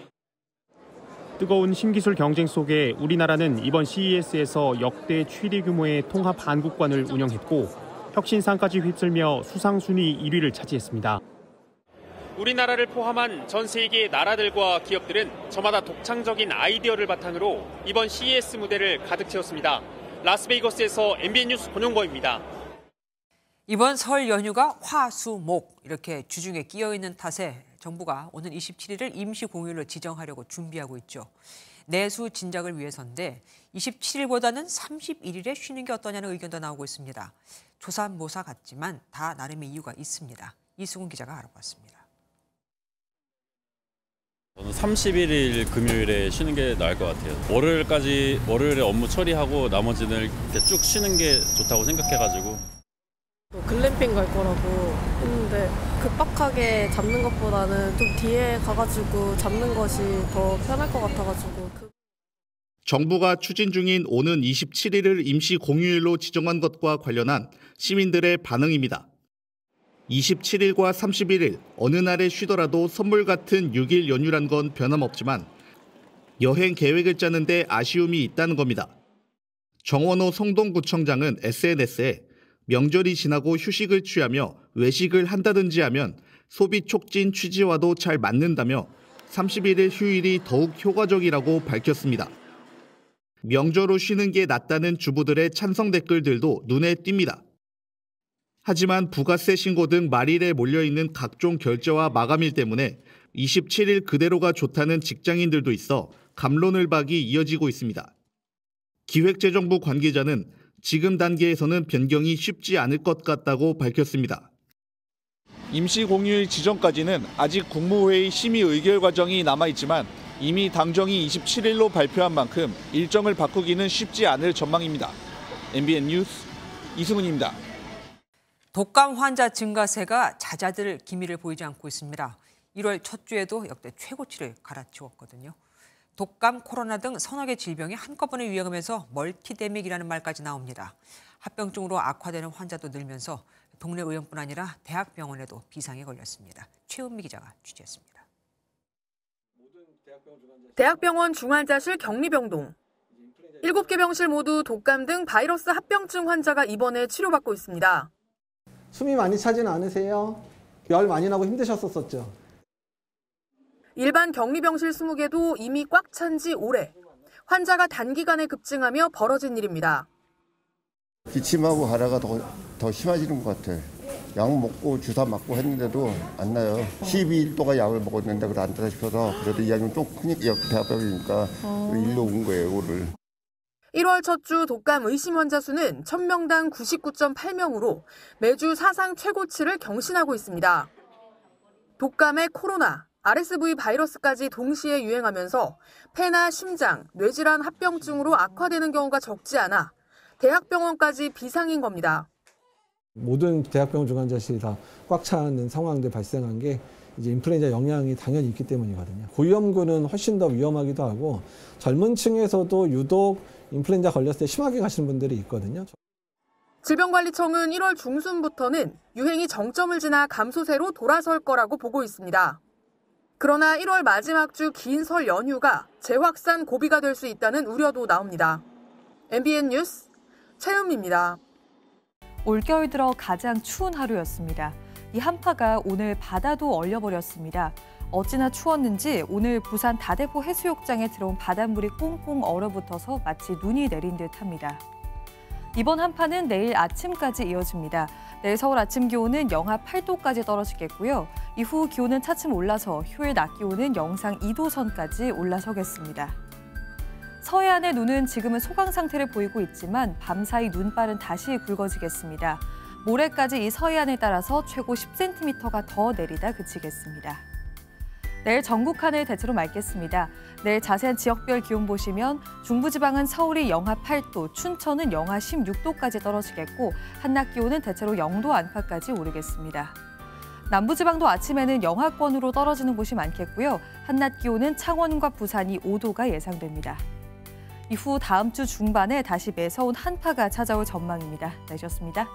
Speaker 10: 뜨거운 신기술 경쟁 속에 우리나라는 이번 CES에서 역대 최대 규모의 통합 한국관을 운영했고 혁신상까지 휩쓸며 수상 순위 1위를 차지했습니다.
Speaker 24: 우리나라를 포함한 전 세계 나라들과 기업들은 저마다 독창적인 아이디어를 바탕으로 이번 CES 무대를 가득 채웠습니다. 라스베이거스에서 MBN 뉴스 권용거입니다.
Speaker 1: 이번 설 연휴가 화, 수, 목 이렇게 주중에 끼어 있는 탓에 정부가 오는 27일을 임시 공휴일로 지정하려고 준비하고 있죠. 내수 진작을 위해서인데 27일보다는 31일에 쉬는 게 어떠냐는 의견도 나오고 있습니다. 조삼모사 같지만 다 나름의 이유가 있습니다. 이수근 기자가 알아봤습니다.
Speaker 27: 저는 31일 금요일에 쉬는 게 나을 것 같아요. 월요일에 업무 처리하고 나머지는 이렇게 쭉 쉬는 게 좋다고 생각해가지고.
Speaker 28: 글램핑 갈 거라고 했는데 급박하게 잡는 것보다는 좀 뒤에 가가지고 잡는 것이 더 편할 것 같아가지고.
Speaker 29: 정부가 추진 중인 오는 27일을 임시 공휴일로 지정한 것과 관련한 시민들의 반응입니다. 27일과 31일 어느 날에 쉬더라도 선물 같은 6일 연휴란 건 변함없지만 여행 계획을 짜는데 아쉬움이 있다는 겁니다. 정원호 성동구청장은 SNS에 명절이 지나고 휴식을 취하며 외식을 한다든지 하면 소비 촉진 취지와도 잘 맞는다며 31일 휴일이 더욱 효과적이라고 밝혔습니다. 명절 후 쉬는 게 낫다는 주부들의 찬성 댓글들도 눈에 띕니다. 하지만 부가세 신고 등 말일에 몰려있는 각종 결제와 마감일 때문에 27일 그대로가 좋다는 직장인들도 있어 갑론을박이 이어지고 있습니다. 기획재정부 관계자는 지금 단계에서는 변경이 쉽지 않을 것 같다고 밝혔습니다. 임시 공휴일 지정까지는 아직 국무회의 심의 의결 과정이 남아있지만 이미 당정이 27일로 발표한 만큼 일정을 바꾸기는 쉽지 않을 전망입니다. MBN 뉴스
Speaker 2: 이수문입니다.
Speaker 1: 독감 환자 증가세가 잦아들 기미를 보이지 않고 있습니다. 1월 첫 주에도 역대 최고치를 갈아치웠거든요. 독감, 코로나 등 서너 개 질병이 한꺼번에 유행하면서 멀티데믹이라는 말까지 나옵니다. 합병증으로 악화되는 환자도 늘면서 동네 의원뿐 아니라 대학병원에도 비상이 걸렸습니다. 최은미 기자가 취재했습니다.
Speaker 4: 대학병원 중환자실 격리병동. 7개 병실 모두 독감 등 바이러스 합병증 환자가 입원해 치료받고 있습니다.
Speaker 9: 숨이 많이 차지는 않으세요? 열 많이 나고 힘드셨었죠?
Speaker 4: 일반 격리병실 20개도 이미 꽉 찬 지 오래. 환자가 단기간에 급증하며 벌어진 일입니다.
Speaker 11: 기침하고 가래가 더 심해지는 것 같아요. 약 먹고 주사 맞고 했는데도 안 나요. 12일 동안 약을 먹었는데 그래 안 되다 싶어서 그래도 이야기는 좀 크니까 대학병이니까 일로 온 거예요, 오늘.
Speaker 4: 1월 첫 주 독감 의심 환자 수는 1000명당 99.8명으로 매주 사상 최고치를 경신하고 있습니다. 독감에 코로나, RSV 바이러스까지 동시에 유행하면서 폐나 심장, 뇌질환 합병증으로 악화되는 경우가 적지 않아 대학병원까지 비상인 겁니다.
Speaker 9: 모든 대학병원 중환자실이 다 꽉 차는 상황들 발생한 게 이제 인플루엔자 영향이 당연히 있기 때문이거든요. 고위험군은 훨씬 더 위험하기도 하고 젊은 층에서도 유독 인플루엔자 걸렸을 때 심하게 가시는 분들이 있거든요.
Speaker 4: 질병관리청은 1월 중순부터는 유행이 정점을 지나 감소세로 돌아설 거라고 보고 있습니다. 그러나 1월 마지막 주 긴 설 연휴가 재확산 고비가 될 수 있다는 우려도 나옵니다. MBN 뉴스 최은미입니다.
Speaker 12: 올겨울 들어 가장 추운 하루였습니다. 이 한파가 오늘 바다도 얼려버렸습니다. 어찌나 추웠는지 오늘 부산 다대포 해수욕장에 들어온 바닷물이 꽁꽁 얼어붙어서 마치 눈이 내린 듯합니다. 이번 한파는 내일 아침까지 이어집니다. 내일 서울 아침 기온은 영하 8도까지 떨어지겠고요. 이후 기온은 차츰 올라서 휴일 낮 기온은 영상 2도 선까지 올라서겠습니다. 서해안의 눈은 지금은 소강 상태를 보이고 있지만 밤사이 눈발은 다시 굵어지겠습니다. 모레까지 이 서해안에 따라서 최고 10cm가 더 내리다 그치겠습니다. 내일 전국 하늘 대체로 맑겠습니다. 내일 자세한 지역별 기온 보시면 중부지방은 서울이 영하 8도, 춘천은 영하 16도까지 떨어지겠고 한낮 기온은 대체로 0도 안팎까지 오르겠습니다. 남부지방도 아침에는 영하권으로 떨어지는 곳이 많겠고요. 한낮 기온은 창원과 부산이 5도가 예상됩니다. 이후 다음 주 중반에 다시 매서운 한파가 찾아올 전망입니다. 날씨였습니다.